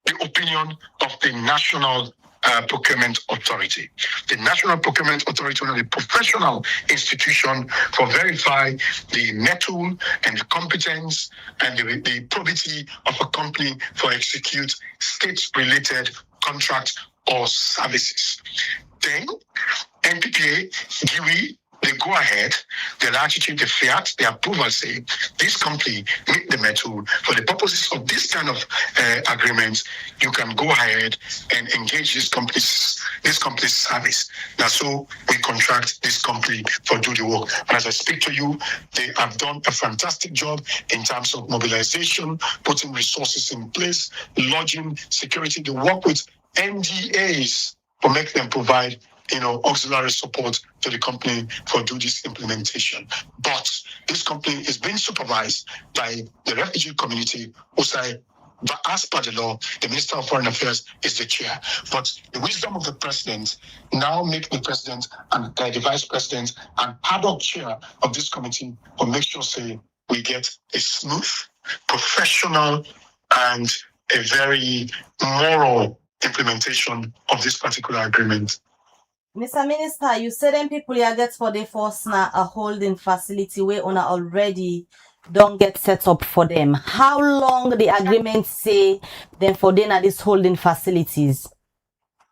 the opinion of the National Procurement Authority. The National Procurement Authority is a professional institution for verify the metal and the competence and the probity of a company for execute state-related contracts or services. Then, NPPA, GUI, they go ahead, they'll actually the fiat, the approval say, this company meet the metal. For the purposes of this kind of agreements, you can go ahead and engage this company's service. Now, so we contract this company for do the work. And as I speak to you, they have done a fantastic job in terms of mobilization, putting resources in place, lodging, security. They work with NDAs to make them provide auxiliary support to the company for do this implementation. But this company is being supervised by the refugee community who say, but as per the law, the Minister of Foreign Affairs is the chair. But the wisdom of the president now make the president and the vice president and ad hoc chair of this committee to make sure say we get a smooth, professional, and a very moral implementation of this particular agreement.
Mr. Minister, you said them people here get for the force now a holding facility where owner already don't get set up for them. How long the agreement say then for them at these holding facilities?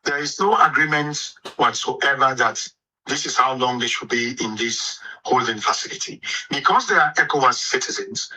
There is no agreement whatsoever that this is how long they should be in this holding facility. Because they are ECOWAS citizens,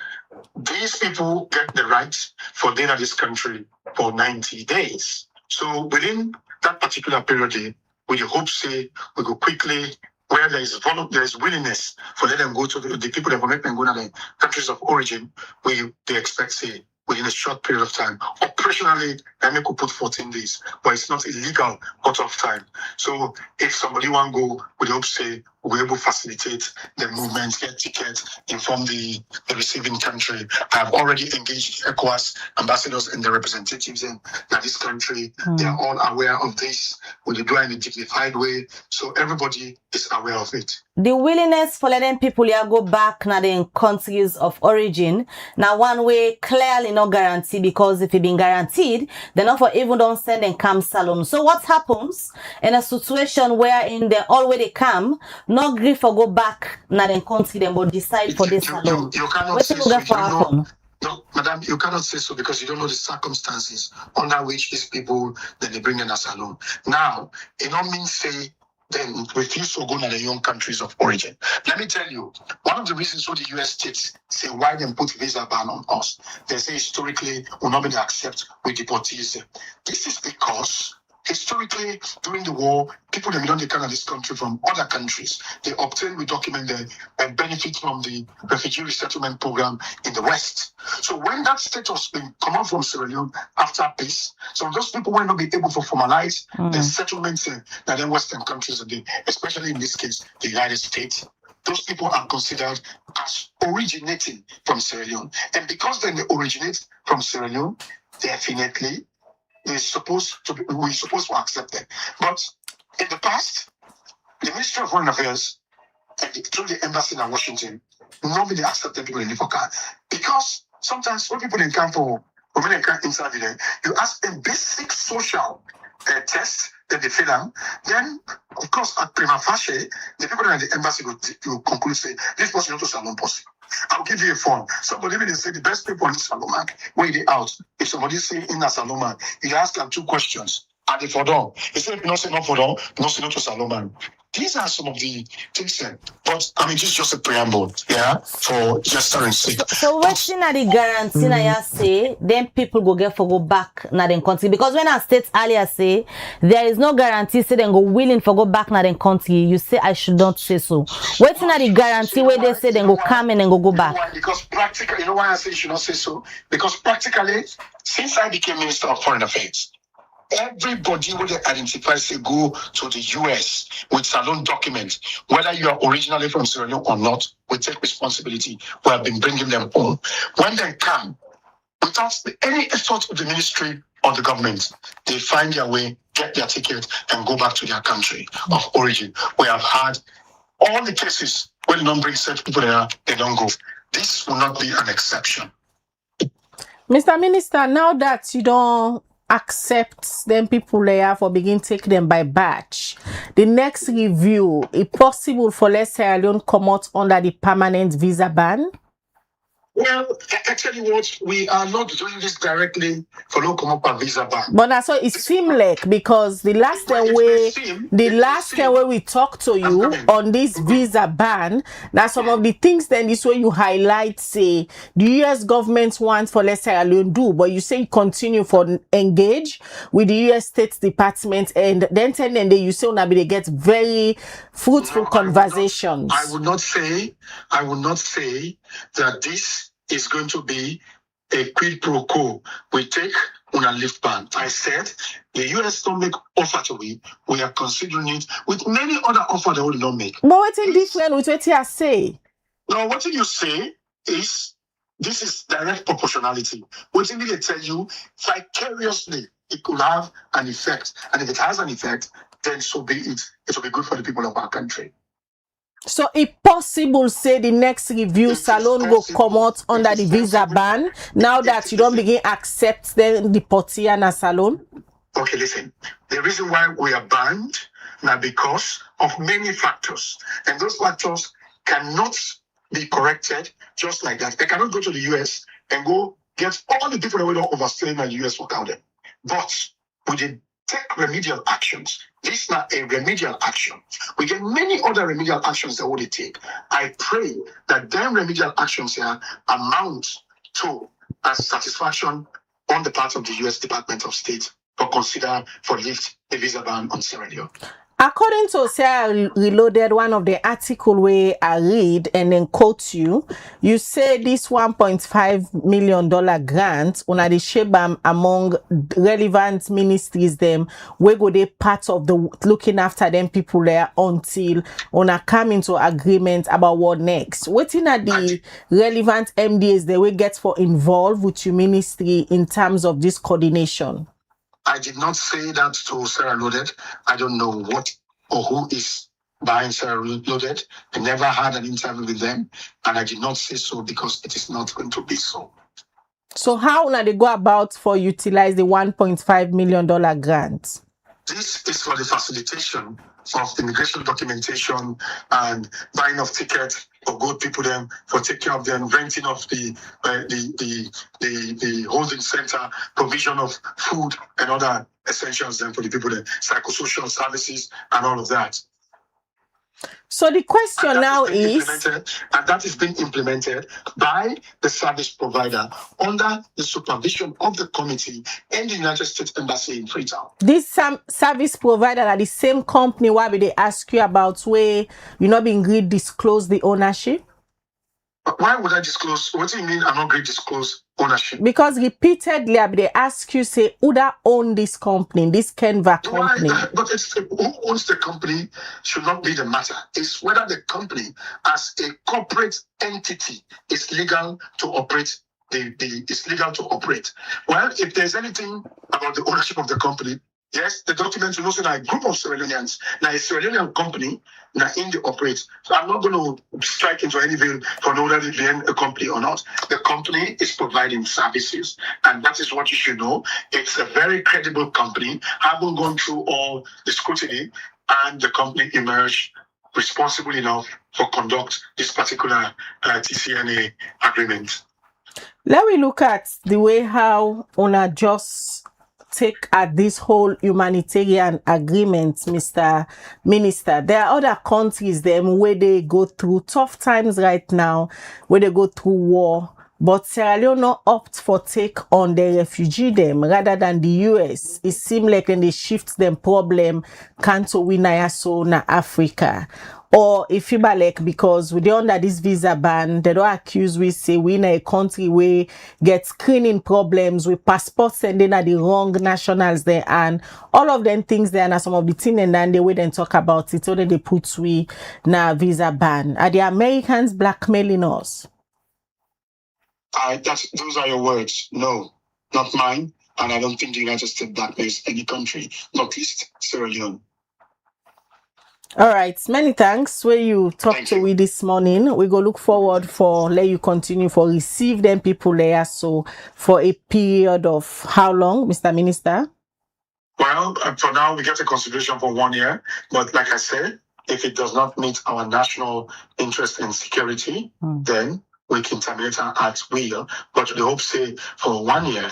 these people get the right for them at this country for 90 days. So within that particular period, we hope say we go quickly where there is willingness for them go to the people that will make them go to the countries of origin. They expect say within a short period of time. Operationally, they could put 14 days, but it's not illegal out of time. So if somebody want to go, we hope say we're able to facilitate the movement, get tickets, inform the receiving country. I have already engaged ECOWAS ambassadors and the representatives in this country. They are all aware of this. We do it in a dignified way, so everybody is aware of it.
The willingness for letting people here go back now in countries of origin, now one way clearly not guaranteed, because if it been guaranteed, then not for even don't send and come salon. So what happens in a situation where in the all way they come, no grief for go back now in country them but decide for this salon.
You cannot say so. No, madam, you cannot say so because you don't know the circumstances under which these people then they bring in a salon. Now, it don't mean say then refuse to go to the young countries of origin. Let me tell you, one of the reasons why the US states say why them put visa ban on us, they say historically will not be accept with deportees. This is because historically, during the war, people that belong to this country from other countries, they obtain with document and benefit from the refugee resettlement program in the West. So when that status been come out from Sierra Leone after peace, so those people will not be able to formalize the settlements in the Western countries, especially in this case, the United States. Those people are considered as originating from Sierra Leone. And because then they originate from Sierra Leone, definitely, we're supposed to accept them. But in the past, the Ministry of Foreign Affairs through the embassy in Washington, nobody accepted people in Nifoka. Because sometimes when people in camp for women in camp inside there, you ask a basic social test that they fill them. Then, of course, at prima facie, the people in the embassy will conclude say, this person not to salon possible. I'll give you a phone. Somebody will say the best people in Saloma, where they out. If somebody say in a Saloma, you ask them 2 questions. Are they for them? He said, no, say not for them, no, say not to Saloma. These are some of the things that, but I mean, this is just a preamble, yeah, for gesturing sake.
So what's in the guarantee I say, then people go back na den country? Because when I state earlier say, there is no guarantee say then go willing for go back na den country, you say I should not say so. What's in the guarantee where they say then go come and then go back?
Because practically, you know why I say you should not say so? Because practically, since I became Minister of Foreign Affairs, everybody will identify say go to the US with Salone documents, whether you are originally from Sierra Leone or not, we take responsibility. We have been bringing them home. When they come, without any effort of the ministry or the government, they find their way, get their ticket, and go back to their country of origin. We have had all the cases where the non-bring such people there, they don't go. This will not be an exception.
Mr. Minister, now that you don't accept them people there for begin take them by batch, the next review, is possible for let's say Leone come out under the permanent visa ban?
Well, actually, what we are not doing this directly for no come up a visa ban.
But that's what it seems like, because the last time we talked to you on this visa ban, now some of the things then this way you highlight say the US government wants for let's say Leone do, but you say you continue for engage with the US State Department, and then you say they get very fruitful conversations.
I would not say that this is going to be a quid pro quo. We take on a lift ban. I said the US don't make offer to we are considering it with many other offers they will not make.
But what's different with what you say?
No, what you say is this is direct proportionality. What they tell you vicariously, it could have an effect, and if it has an effect, then so be it. It will be good for the people of our country.
So if possible, say the next review Salone will come out under the visa ban now that you don't begin accept the deportee and a Salone?
Okay, listen. The reason why we are banned now because of many factors, and those factors cannot be corrected just like that. They cannot go to the US and go get all the people that were overstaying in the US for them. But we did take remedial actions. This is not a remedial action. We get many other remedial actions that we take. I pray that them remedial actions here amount to a satisfaction on the part of the US Department of State to consider for lift the visa ban on Sierra Leone.
According to Sarah Reloaded, one of the article where I read and then quote you say this $1.5 million grant on the Shebam among relevant ministries them we go they part of the looking after them people there until on a come into agreement about what next. What in are the relevant MDAs they will get for involved with your ministry in terms of this coordination?
I did not say that to Sarah Loaded. I don't know what or who is behind Sarah Loaded. I never had an interview with them, and I did not say so because it is not going to be so.
So how now they go about for utilize the $1.5 million grant?
This is for the facilitation of immigration documentation and buying of tickets for good people them, for taking care of them, renting of the holding center, provision of food and other essentials then for the people there, psychosocial services and all of that.
So the question now is,
and that is being implemented by the service provider under the supervision of the committee and the United States Embassy in Freetown.
This service provider are the same company why they ask you about where you not being agreed disclose the ownership?
Why would I disclose? What do you mean I'm not going to disclose ownership?
Because repeatedly they ask you say who that own this company, this Canva company.
But it's who owns the company should not be the matter. It's whether the company as a corporate entity is legal to operate. It's legal to operate. Well, if there's anything about the ownership of the company, yes, the documents will also a group of Sierra Leoneans. Now, a Sierra Leonean company, now in the operate. So I'm not going to strike into any veil for whether they being a company or not. The company is providing services, and that is what you should know. It's a very credible company, haven't gone through all the scrutiny, and the company emerged responsible enough for conduct this particular TCNA agreement.
Let me look at the way how UNA just take at this whole humanitarian agreement, Mr. Minister. There are other countries them where they go through tough times right now, where they go through war, But Sierra Leone not opt for take on the refugee them rather than the US. It seems like then they shift them problem canto winaya so na Africa. Or if you like because we don't under this visa ban, they don't accuse we say we in a country where get screening problems with passports sending at the wrong nationals there and all of them things there and some of the things and then they will then talk about it only they put we na visa ban. Are the Americans blackmailing us?
Those are your words. No, not mine. And I don't think the United States blackmails any country, not least Sierra Leone.
All right, many thanks. Where you talk to we this morning, we go look forward for let you continue for receive them people there. So for a period of how long, Mr. Minister?
Well, for now we get a consideration for 1 year, but like I said, if it does not meet our national interest and security, then we can terminate at will. But the hope say for 1 year,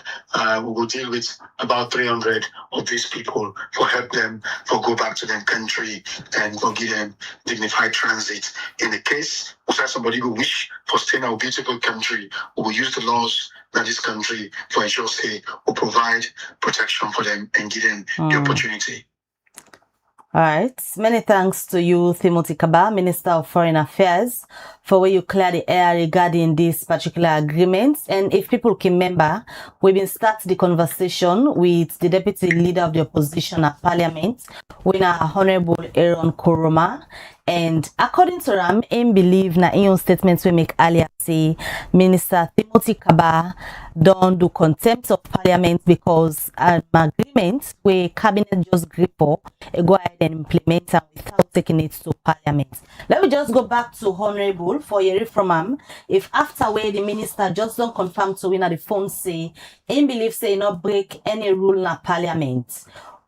we will deal with about 300 of these people for help them for go back to their country and for give them dignified transit. In the case where somebody who wish for stay in our beautiful country, we will use the laws that this country for ensure say will provide protection for them and give them the opportunity.
All right. Many thanks to you, Timothy Kaba, Minister of Foreign Affairs, for where you clear the air regarding this particular agreement. And if people can remember, we've been starting the conversation with the Deputy Leader of the Opposition at Parliament, winner Honorable Aaron Koroma. And according to Ram, in believe na in statements we make earlier say Minister Timothy Kaba don't do contempt of Parliament because an agreement where Cabinet just grip for go ahead and implement it without taking it to Parliament. Let me just go back to Honorable for hearing from him. If after where the minister just don't confirm to win at the phone say in believe say not break any rule in Parliament.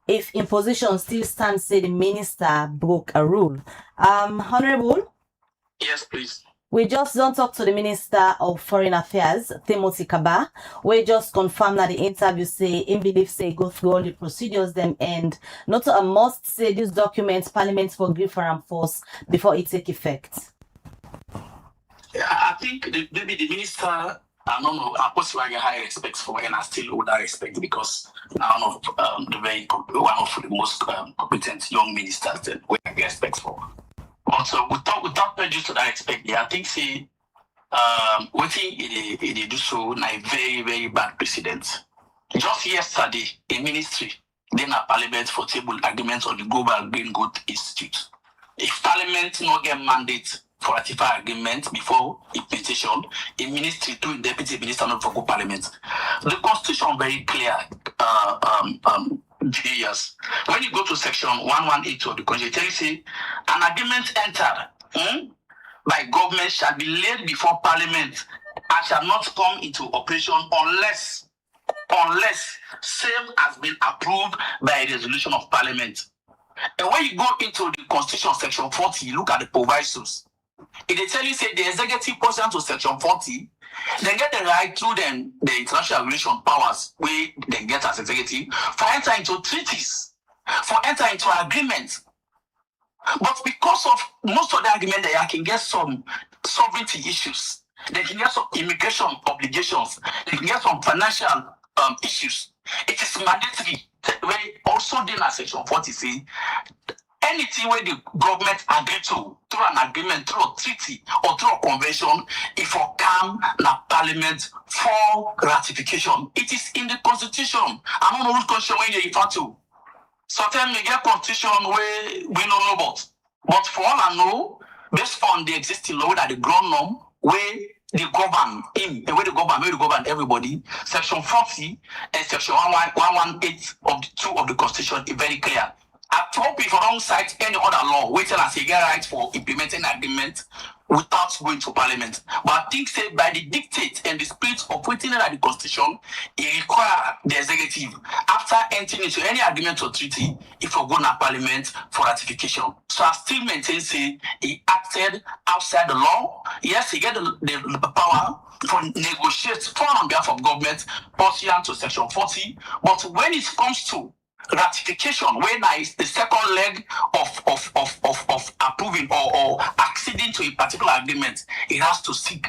If imposition still stands, say the minister broke a rule. Honorable?
Yes, please.
We just don't talk to the Minister of Foreign Affairs, Timothy Kaba. We just confirm that the interview say, in belief say, go through all the procedures them and not a must say this document Parliament for give for and force before it take effect.
I think maybe the minister, I don't know, I personally get high respect for and I still owe that respect because I'm one of the most competent young ministers that we get respect for. Also, without prejudice to that respect, I think say what he do so na a very, very bad precedent. Just yesterday, a ministry, then a parliament for table agreements on the Global Green Growth Institute. If parliament not get mandate for ratify agreement before implementation, a ministry to deputy minister not for go parliament. The constitution very clear. Years. When you go to section 1182 of the constitution, you say an agreement entered by government shall be laid before parliament and shall not come into operation unless same has been approved by a resolution of parliament. And when you go into the constitution section 40, you look at the provisos. If they tell you say the executive pursuant to section 40, they get the right through them the international relation powers where they get as executive for enter into treaties, for enter into agreements. But because of most of the agreement, they can get some sovereignty issues. They can get some immigration obligations. They can get some financial issues. It is mandatory. Where also then at section 40 say anything where the government agree to through an agreement, through a treaty, or through a convention, if you come na parliament for ratification. It is in the constitution. I don't know which constitution when you refer to. Sometimes you get constitution where we don't know about. But for all I know, based on the existing law that the ground norm, where they govern him, and where they govern everybody, section 40 and section 118 of the 2 of the constitution is very clear. I hope if I don't cite any other law, wait till I say get right for implementing agreement without going to parliament. But I think say by the dictate and the spirit of waiting at the constitution, it requires the executive after entering into any agreement or treaty, if you go to parliament for ratification. So I still maintain say he acted outside the law. Yes, he get the power for negotiate for on behalf of government pursuant to section 40. But when it comes to ratification, when there is the second leg of approving or acceding to a particular agreement, it has to seek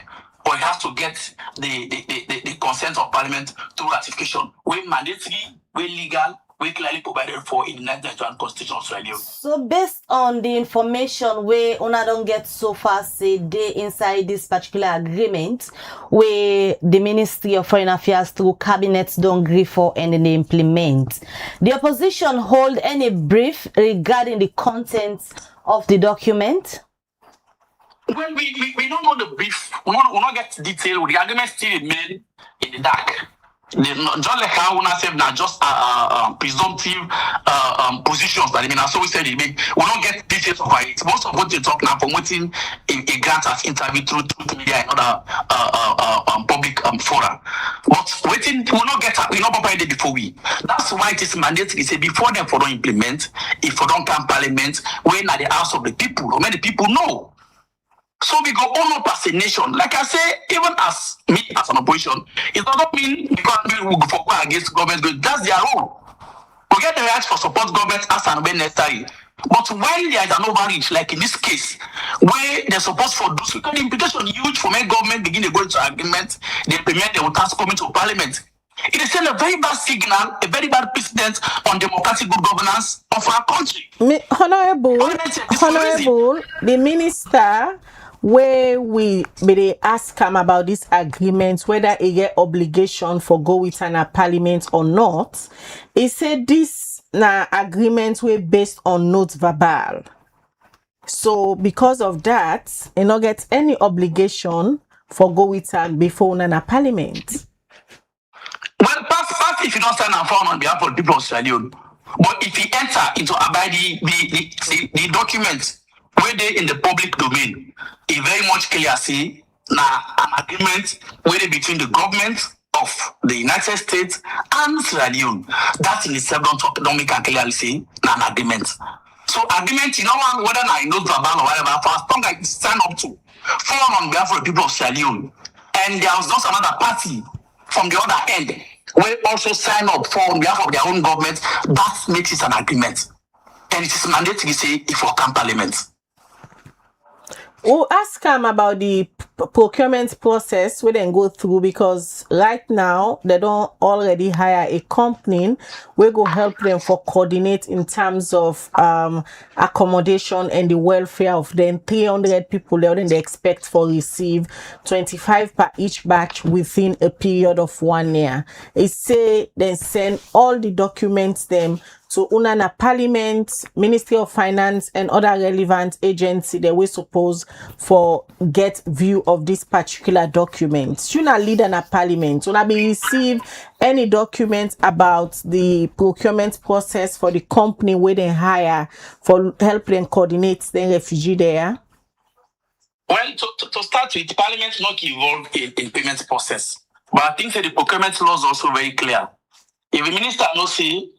but it has to get the consent of Parliament through ratification. We mandatory, we legal, we clearly provided for in the 1991 Constitution of Sierra Leone.
So based on the information where una don't get so far say they inside this particular agreement where the Ministry of Foreign Affairs through cabinets don't agree for and they implement, the opposition hold any brief regarding the contents of the document?
Well, we don't know the brief. We don't get detail. The agreement still remain in the dark. Just like how una said, now just presumptive positions that I mean. So we said we don't get details of it. Most of what they talk now promoting a grant as interview through media and other public fora. But waiting, we not get we not prepared before we. That's why it is mandatory. Say before them for don't implement, if we don't come Parliament, when at the house of the people, or many people know. So we go all up as a nation. Like I say, even as me as an opposition, it doesn't mean because we will go against government. That's their role. We get the right for support government as and when necessary. But when there is an overreach, like in this case, where they're supposed for those, because the implication huge for when government begin to go into agreement, they implement the task coming to Parliament. It is still a very bad signal, a very bad precedent on democratic good governance of our country.
Honorable, the minister, where we ask him about this agreement, whether he get obligation for go with an Parliament or not, he said this agreement were based on note verbal. So because of that, he not get any obligation for go with an before a Parliament.
Well, pass if you don't stand and fall on behalf of the people of Sierra Leone. But if you enter into abide the documents where they in the public domain, it very much clear see now an agreement where they between the government of the United States and Sierra Leone. That in itself don't make a clearly see an agreement. So agreement, you know whether I know verbal or whatever, for as long as you stand up to fall on behalf of the people of Sierra Leone, and there was just another party from the other end will also sign up for on behalf of their own government, that makes it an agreement. And it is mandatory say if we come Parliament.
We'll ask him about the procurement process we then go through, because right now they don't already hire a company. We go help them for coordinate in terms of accommodation and the welfare of them. 300 people there, then they expect for receive 25 per each batch within a period of 1 year. It say then send all the documents them to Unana Parliament, Ministry of Finance, and other relevant agency that we suppose for get view of this particular document. Should not lead in a Parliament. Will I be receive any documents about the procurement process for the company where they hire for help them coordinate the refugee there?
Well, to start with, Parliament not involved in payment process. But I think that the procurement law is also very clear. If the minister no see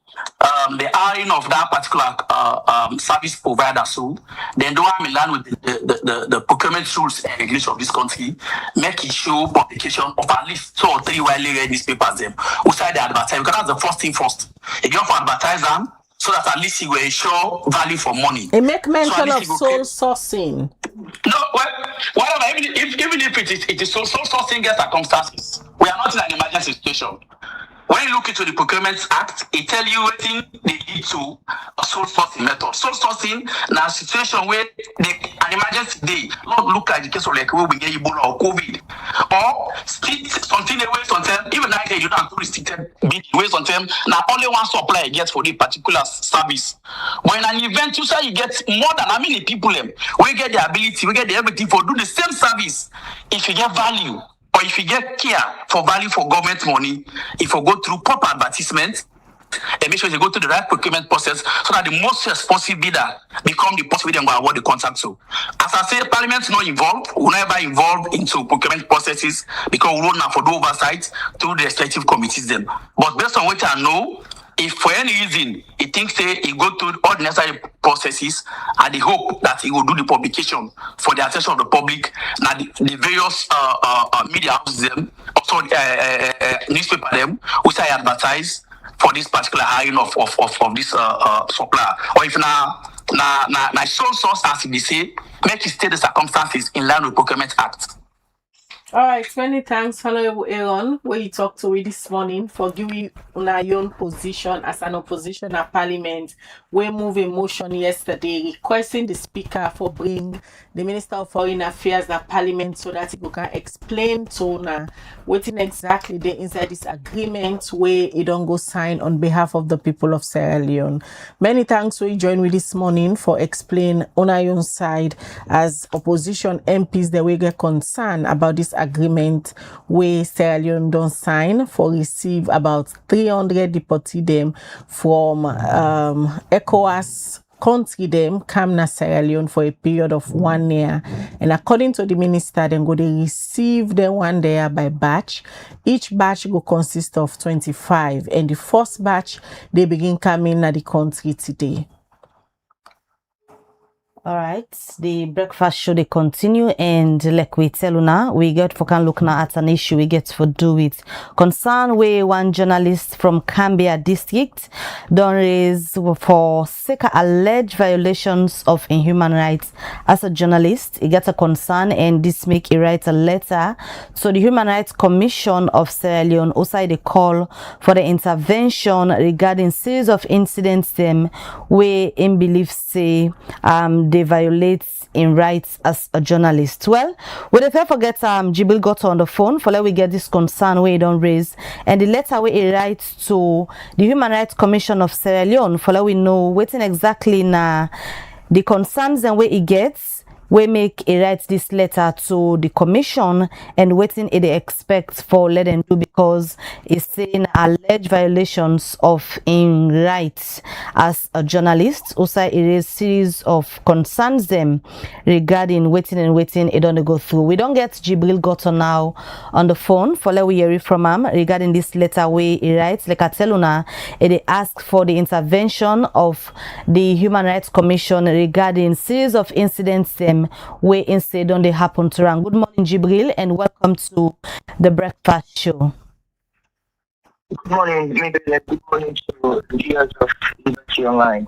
the hiring of that particular service provider, so then do I land with the procurement rules and regulations of this country, make it show publication of at least 2 or 3 widely read newspapers them who say they advertise, because that's the first thing first. If you have to advertise them, so that at least you will show value for money.
It make mention of sole sourcing.
No, well, whatever, even if it is sole sourcing get circumstances, we are not in an emergency situation. When you look into the Procurement Act, it tells you what they lead to a sole sourcing method. Sole sourcing now a situation where an emergency day, not look at the case of like where we get Ebola or COVID, or something away sometimes, even like you don't have to restricted ways on them. Now only one supplier gets for the particular service. When an event you say you get more than how many people we get the ability, we get the ability for do the same service if you get value. Or if you get care for value for government money, if you go through proper advertisement, and make sure you go through the right procurement process so that the most responsive bidder become the person we award the contract to. As I say, Parliament not involved, we never involved into procurement processes because we don't have for do oversight through the respective committees then. But based on what I know, if for any reason he thinks he go through all the necessary processes and the hope that he will do the publication for the attention of the public, now the various media houses them, also newspaper them, who say advertise for this particular hiring of this supplier. Or if now sole source as they say, make it state the circumstances in line with Procurement Act.
All right, many thanks, Honorable Aaron, where you talked to me this morning for giving una own position as an opposition at Parliament. We move a motion yesterday requesting the Speaker for bring the Minister of Foreign Affairs at Parliament so that he can explain to una waiting exactly the inside this agreement where it don't go sign on behalf of the people of Sierra Leone. Many thanks we join with this morning for explain on our own side as opposition MPs that we get concerned about this agreement where Sierra Leone don't sign for receive about 300 deported them from ECOWAS country them come na Sierra Leone for a period of 1 year, and according to the minister then go they receive the 1 year by batch. Each batch go consist of 25, and the first batch they begin coming na the country today.
All right, the breakfast show they continue, and like we tell you now, we get for can look now at an issue we get for do it. Concern where one journalist from Cambia district don't raise for sake of alleged violations of human rights. As a journalist, he gets a concern, and this make he write a letter so the Human Rights Commission of Sierra Leone also they call for the intervention regarding series of incidents them where in belief say they violate in rights as a journalist. Well, we don't forget Jibril got on the phone for let we get this concern where he don't raise, and the letter where he writes to the Human Rights Commission of Sierra Leone for let we know waiting exactly na the concerns and where he gets. We make a write this letter to the commission and waiting it they expect for let them do, because it's saying alleged violations of in rights as a journalist. Also it is series of concerns them regarding waiting it don't go through. We don't get Jibril Goto now on the phone for let we hear it from him regarding this letter where he writes like I tell you now, it ask for the intervention of the Human Rights Commission regarding series of incidents where instead don't they happen to run. Good morning, Jibril, and welcome to the breakfast show.
Good morning, Mabel. Good morning to the viewers of Liberty Online.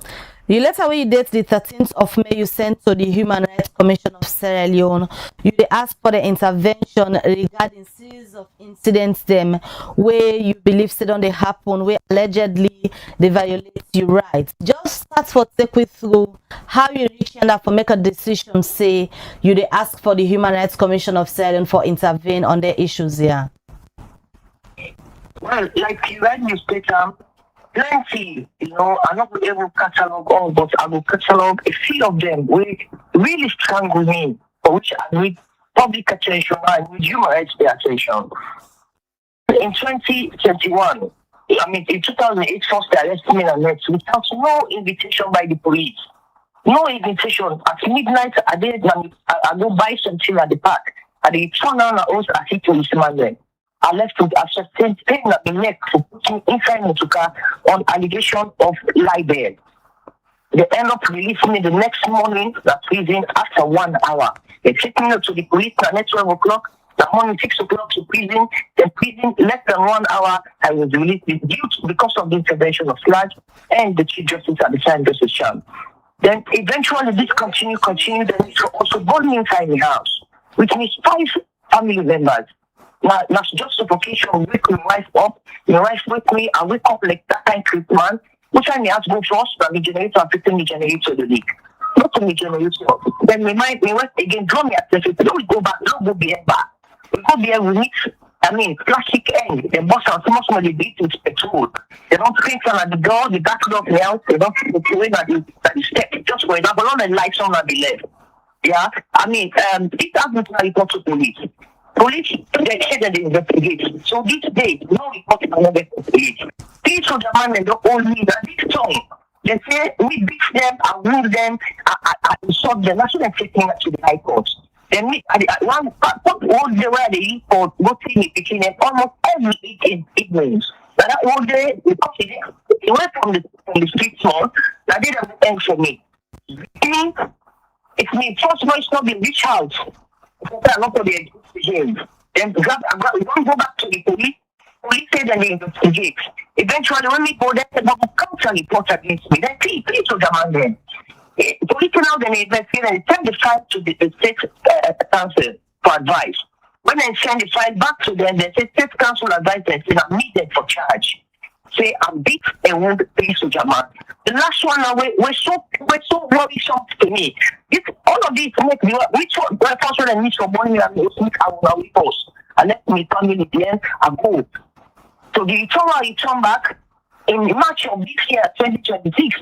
The letter where you date the 13th of May you sent to the Human Rights Commission of Sierra Leone, you ask for the intervention regarding series of incidents them where you believe say don't they happen, where allegedly they violate your rights. Just start for take we through how you reach and for make a decision say you ask for the Human Rights Commission of Sierra Leone for intervene on their issues here.
Well, like you read newspaper, plenty, I'm not able to catalog all, but I will catalog a few of them which really strong with me, for which I need public attention and with human rights attention. In 2021, in 2008, first they arrested me and next without no invitation by the police. No invitation. At midnight, I go buy something at the park. I did turn on the house as a policeman then. I left with a sustained pain at the neck for putting inside Motuka on allegation of libel. They end up releasing me the next morning to prison after 1 hour. They take me to the police at 12 o'clock, the morning 6 o'clock to prison. Then prison less than 1 hour, I was released because of the intervention of Flag and the Chief Justice at the time, Justice Chan. Then eventually this continued, then it also brought me inside the house, which means 5 family members. Now, that's just suffocation. Wake my wife up. My wife wake me. I wake up like that kind of treatment. Which I have to go first, but the generator affecting the generator the leak. Not to the generator. Then my wife again draw me at the don't go back, don't go behind back. We go there, we meet, plastic end. The boss and so much money beat with petrol. They don't print on at the door, the back door of the house, they don't put the at the step. Just for example, all the lights on at the left. Yeah, it has been report to police. Police, they said that they investigate. So this day, no report is investigate. These soldier man and the old me that this tongue. They say we beat them, I wound them, I insult them. That's what I'm taking to the high court. Then we one all day where they report, go see me between them almost every evenings. That all day because he went from the street small, that did a end for me. It's me first voice not being reached out. Not for the game. Then we don't go back to the police. Police said that they investigate. Eventually, when we go there, they will come to report against me. Then please to demand them. Police now then investigate and send the file to the state council for advice. When I send the file back to them, they say state council advised them say I'm needed for charge. Say I'm beat and wound police soldier man. The last one now we're so worrisome to me. All of this make me which one first one I need some money and I will post. I let me family then I go. So the return back in March of this year, 2026.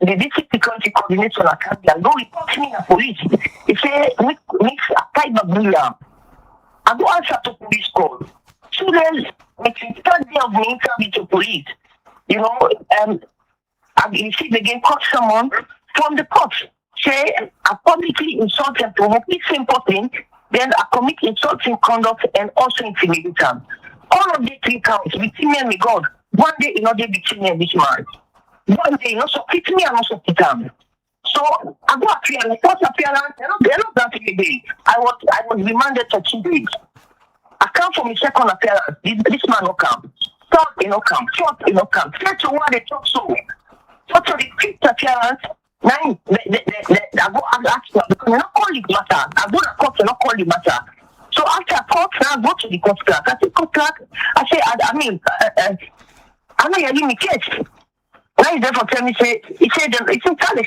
The district security coordinator at Canada go report me to police. He say mix a type of million. I go answer to police call. So then, it's the third day of the interview to police. You know, I received again caught someone from the court. Say I publicly insult and provoke this simple thing, then I commit insulting conduct and also intimidate them. All of these 3 counts between me and me God. One day, you know, they between me and this man. One day, you know, so quit me and also quit him. So I go appear, first appearance, they're not that day. I was remanded for 2 days. I come from the second appearance. This man will come. Third, he no come. Fourth, he no come. Third to one, they talk so. So to the 5th appearance, 9, I go ask them because not call it matter. I go to court, not call it matter. So after court, now I go to the court clerk. I say, court clerk, I say, I know you're giving me case. Now he's there for tell me, say, he said they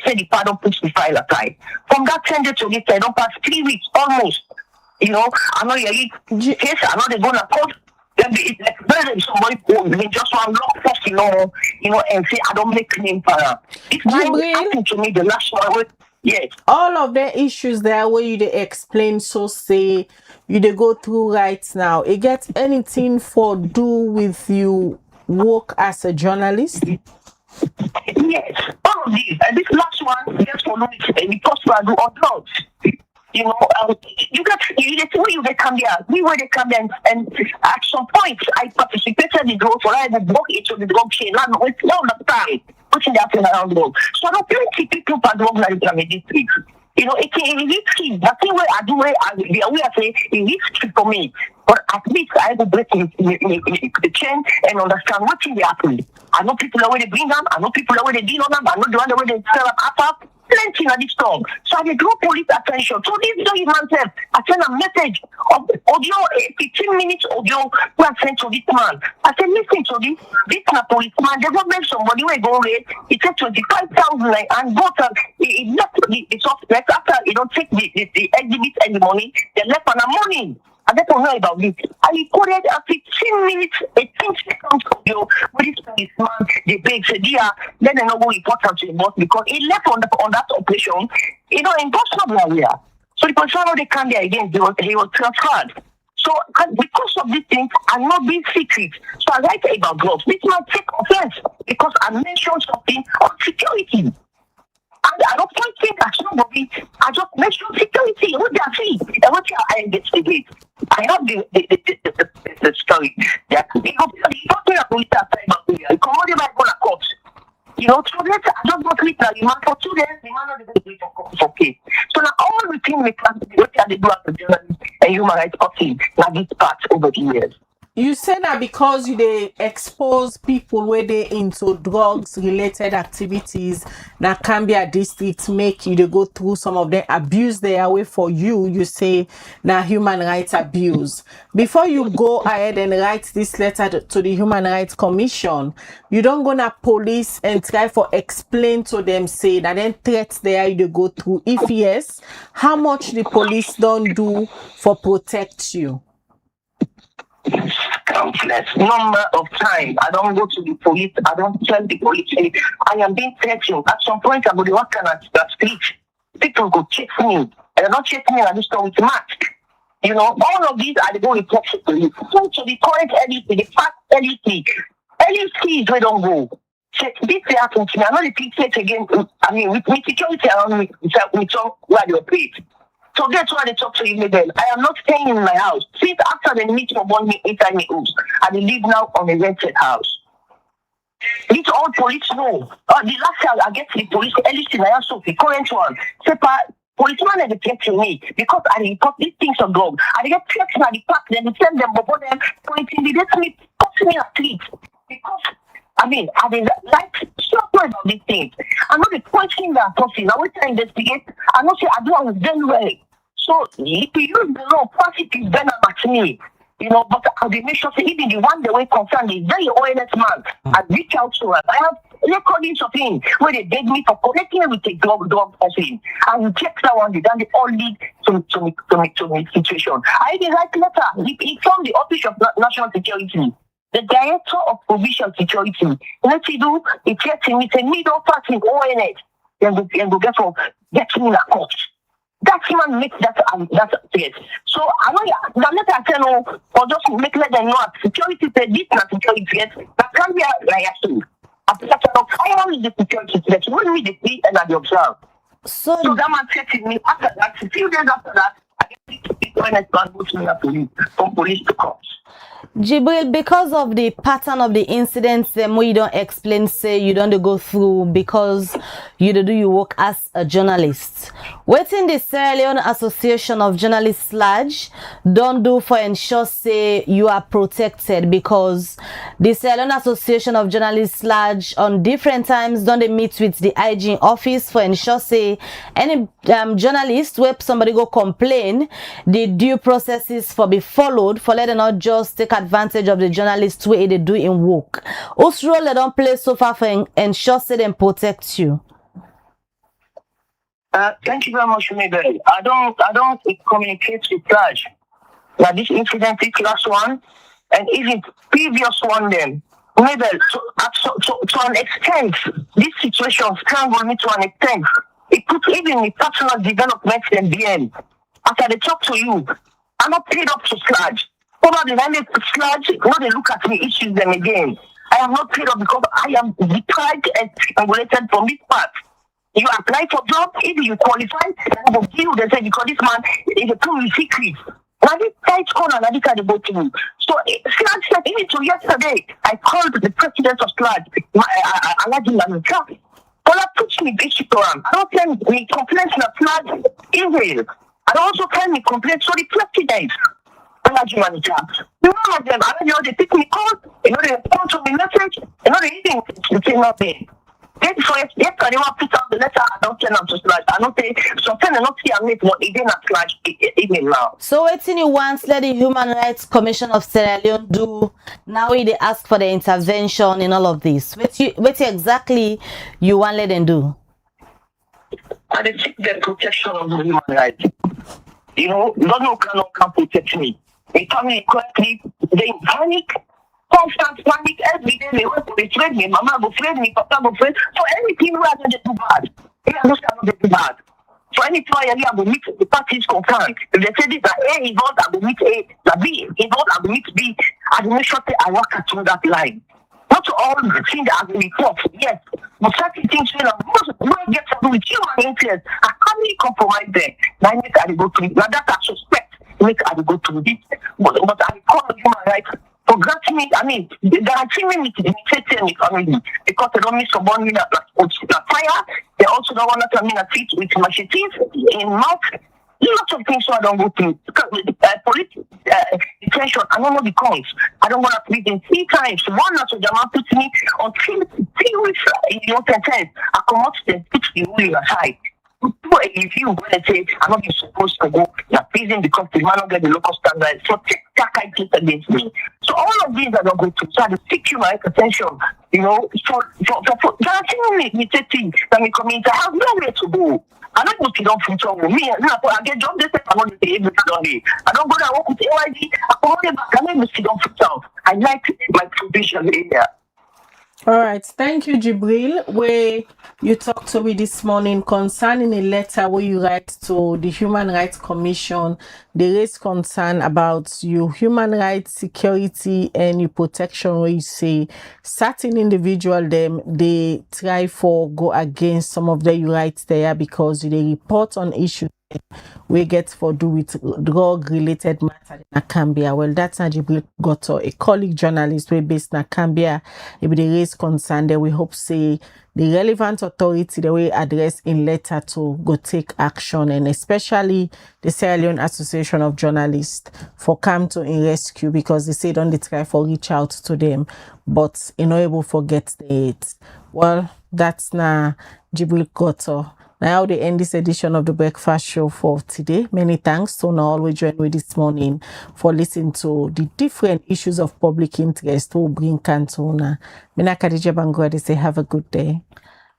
said the pardon puts the file aside. From that 10 days to this, I don't pass 3 weeks almost. You know, I know you're case, I know they're going to court. It's like better somebody they just want to lock first, you know, and say, I don't make name for her. It's happened to me the last one with, yes.
All of the issues there where you they explain, so say, you they go through right now. It gets anything for do with you work as a journalist?
Yes, all of these. And this last one, just for notice, because I do on drugs. You know, you get come there. We were they come there, and at some point, I participated in drugs, or I would walk into the drug chain. Now, it's all the time, putting that thing around drugs. So, I don't plenty people for drugs like that in this street. You know, it's risky. That's the way I do it. I say it's risky for me. But at least I will break the chain and understand what thing they happen. I know people the way they bring them. I know people the way they deal on them. I know the way they sell them up. Plenty of this song. So I draw police attention. So this young man said, I sent a message of audio, 15 minutes audio, who I sent to this man. I said, listen to this policeman, there's not make somebody who go away. He said 25,000 and got he left the suspect after he don't take the exhibit and the money, they left on the money. I don't know about this. I recorded a 15 minutes, 18 seconds audio with this policeman. The big said, yeah, then I know go report to the boss because he left on that operation, you know, in Boston area. So the policeman they came there again, he was transferred. So because of these things, I'm not being secret. So I write about gloves. This man take offense because I mentioned something on security. And I don't point fingers at nobody. I just mention security. What they are saying, and what I investigate. I have the story. Yeah, you know, the police are saying about me. I come on the back on a court. You know, so let's I just got with the man for 2 days. The man not the way for case. So now all the things we plan to do, what they do as a journalist and human rights person, now this part over the years.
You say that because they expose people where they into drugs related activities that can be a district make you to go through some of the abuse they are away for you say now human rights abuse. Before you go ahead and write this letter to the Human Rights Commission, you don't go to police and try for explain to them say that then threats there you to go through. If yes, how much the police don't do for protect you?
Countless number of times. I don't go to the police. I don't tell the police. I am being threatened. At some point, I go to work on that street. People go chase me. And they don't chase me. I just go with mask. You know, all of these are the going to the police. So to the current LEC, the past LEC, LECs we don't go. Check this happens to me. I know the people say again. I mean, with security around me, we talk where they operate. So that's why they talk to you then. I am not staying in my house. Since after the meeting of 1 week inside my house, I live now on a rented house. These all police know. The last time I get to the police, at least in my house, the current one, policeman had threatened me because I report these things on dog. I get threatened at the park, then they send them before them to intimidate me, put me a street. Because I mean, I didn't like stop about these things. I know the question that I'm talking. I want to investigate. I know say I do it very well. So if you use the law, pass it is better at me. You know, but I'll be make sure that even the one the way concerned is very honest man. I reach out to her. I have recordings of him where they beg me for connecting with a dog person. And you check that one, then they all lead to me situation. I even write letter. He from the Office of National Security. The Director of Provincial Security. What he do? He checks him, he said, me don't pass in ONS. Then go get him in a court. That man makes that yes. So I know the letter I tell no, or just make let them know security said this and security yes. That can be like so. After that, I only the security threat. When we the see and I observe. So that man threatened me after that. A few days after that, I get to when I start going to police from police to cops.
Jibril, because of the pattern of the incidents, them you don't explain, say you don't go through because you do you work as a journalist. What in the Sierra Leone Association of Journalists Lodge don't do for ensure say you are protected, because the Sierra Leone Association of Journalists Lodge on different times don't they meet with the IG office for ensure say any journalist where somebody go complain, the due processes for be followed for letting not just take advantage of the journalists way they do in work. Whose role they don't play so far for ensure say them protect you?
Thank you very much, Mabel. I don't communicate with Raj. Like this incident, this last one, and even previous one then. Mabel, to an extent, this situation strangled me to an extent. It puts even my personal development in the end. After they talk to you, I'm not paid up to Sludge. Probably when they Sludge, now they look at me, issues them again. I am not paid up because I am deprived and regulated from this part. You apply for job, if you qualify, they will give you, they say, because this man is a true secret. Now this tight corner, now this kind of go to you. So Sludge said, even to yesterday, I called the president of Sludge, Aladdin Lamika. Paula puts me basic program. I don't tell me complaints in a Sludge email. I also tell me complaints to the president. Aladdin Lamika. None of them, I know they pick me call, you know, they respond to me message, you know, they even say nothing. Then for yesterday, I put out the letter, I don't send them to Sludge. I don't say, sometimes I don't see a make what it didn't Sludge email now.
So what's in you once let the Human Rights Commission of Sierra Leone do now they ask for the intervention in all of this? What exactly you want let them do?
And they seek the protection of the human rights. You know, no can protect me. They tell me correctly, they panic. Constant panic every day. They want to betray me. Mama go afraid me. Papa go afraid. So anything where I don't do bad, they understand not do bad. So any trial I will meet the parties concerned. If they say this that A involved, I will meet A. The B involved, I will meet B. I will make sure that I work through that line. Not all the things that I will report, yes. But certain things when I get to do with human interest, I can't really compromise there. Now I make I go to it. Now that I suspect make I go to this. But I call the human rights. For granting me, I mean, they are treating me to the family because they don't miss someone in a fire. They also don't want to come in a seat with machetes in mouth. Lots of things so I don't go through. Because police detention, I don't know the cause. I don't want to plead in 3 times. One not to Jamal puts me on 3 weeks in the open tent. I come out and put the ruling aside. Do a review when they say I'm not supposed to go to prison because the man don't get the local standards. So take that kind of case against me. So all of these are not going to try to seek you my attention, you know, for guaranteeing me things that me community I have nowhere to go. I don't go to them future with me. I get job this I want to say every day. I don't go there work with AYD. I come back. I never sit down future. I like my provision area.
All right, thank you, Jibril. Where you talked to me this morning concerning a letter where you write to the Human Rights Commission. They raise concern about your human rights, security, and your protection. Where you say certain individual them they try for go against some of their rights there because they report on issues we get for do with drug related matter in Nakambia. Well, that's Jibril Goto, a colleague journalist we based in Nakambia. If they raise concern, then we hope say the relevant authority the way address in letter to go take action, and especially the Sierra Leone Association of Journalists for come to in rescue because they say don't they try for reach out to them, but you know able forget the it. Well, that's na Jibril Goto. Now they end this edition of the Breakfast Show for today. Many thanks to all we joined with this morning for listening to the different issues of public interest to bring Cantona. Mina Khadija Bangwa, they say have a good day.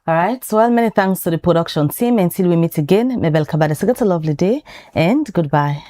All right. So, many thanks to the production team. Until we meet again, Mabel Kabade, so get a lovely day and goodbye.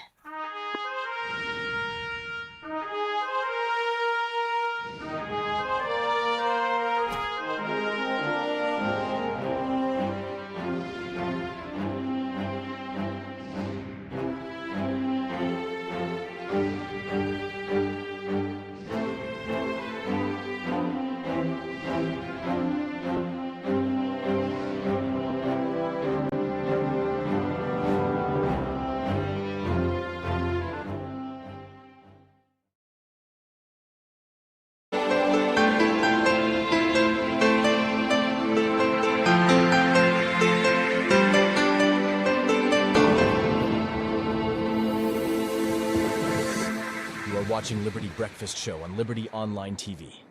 You are watching Liberty Breakfast Show on Liberty Online TV.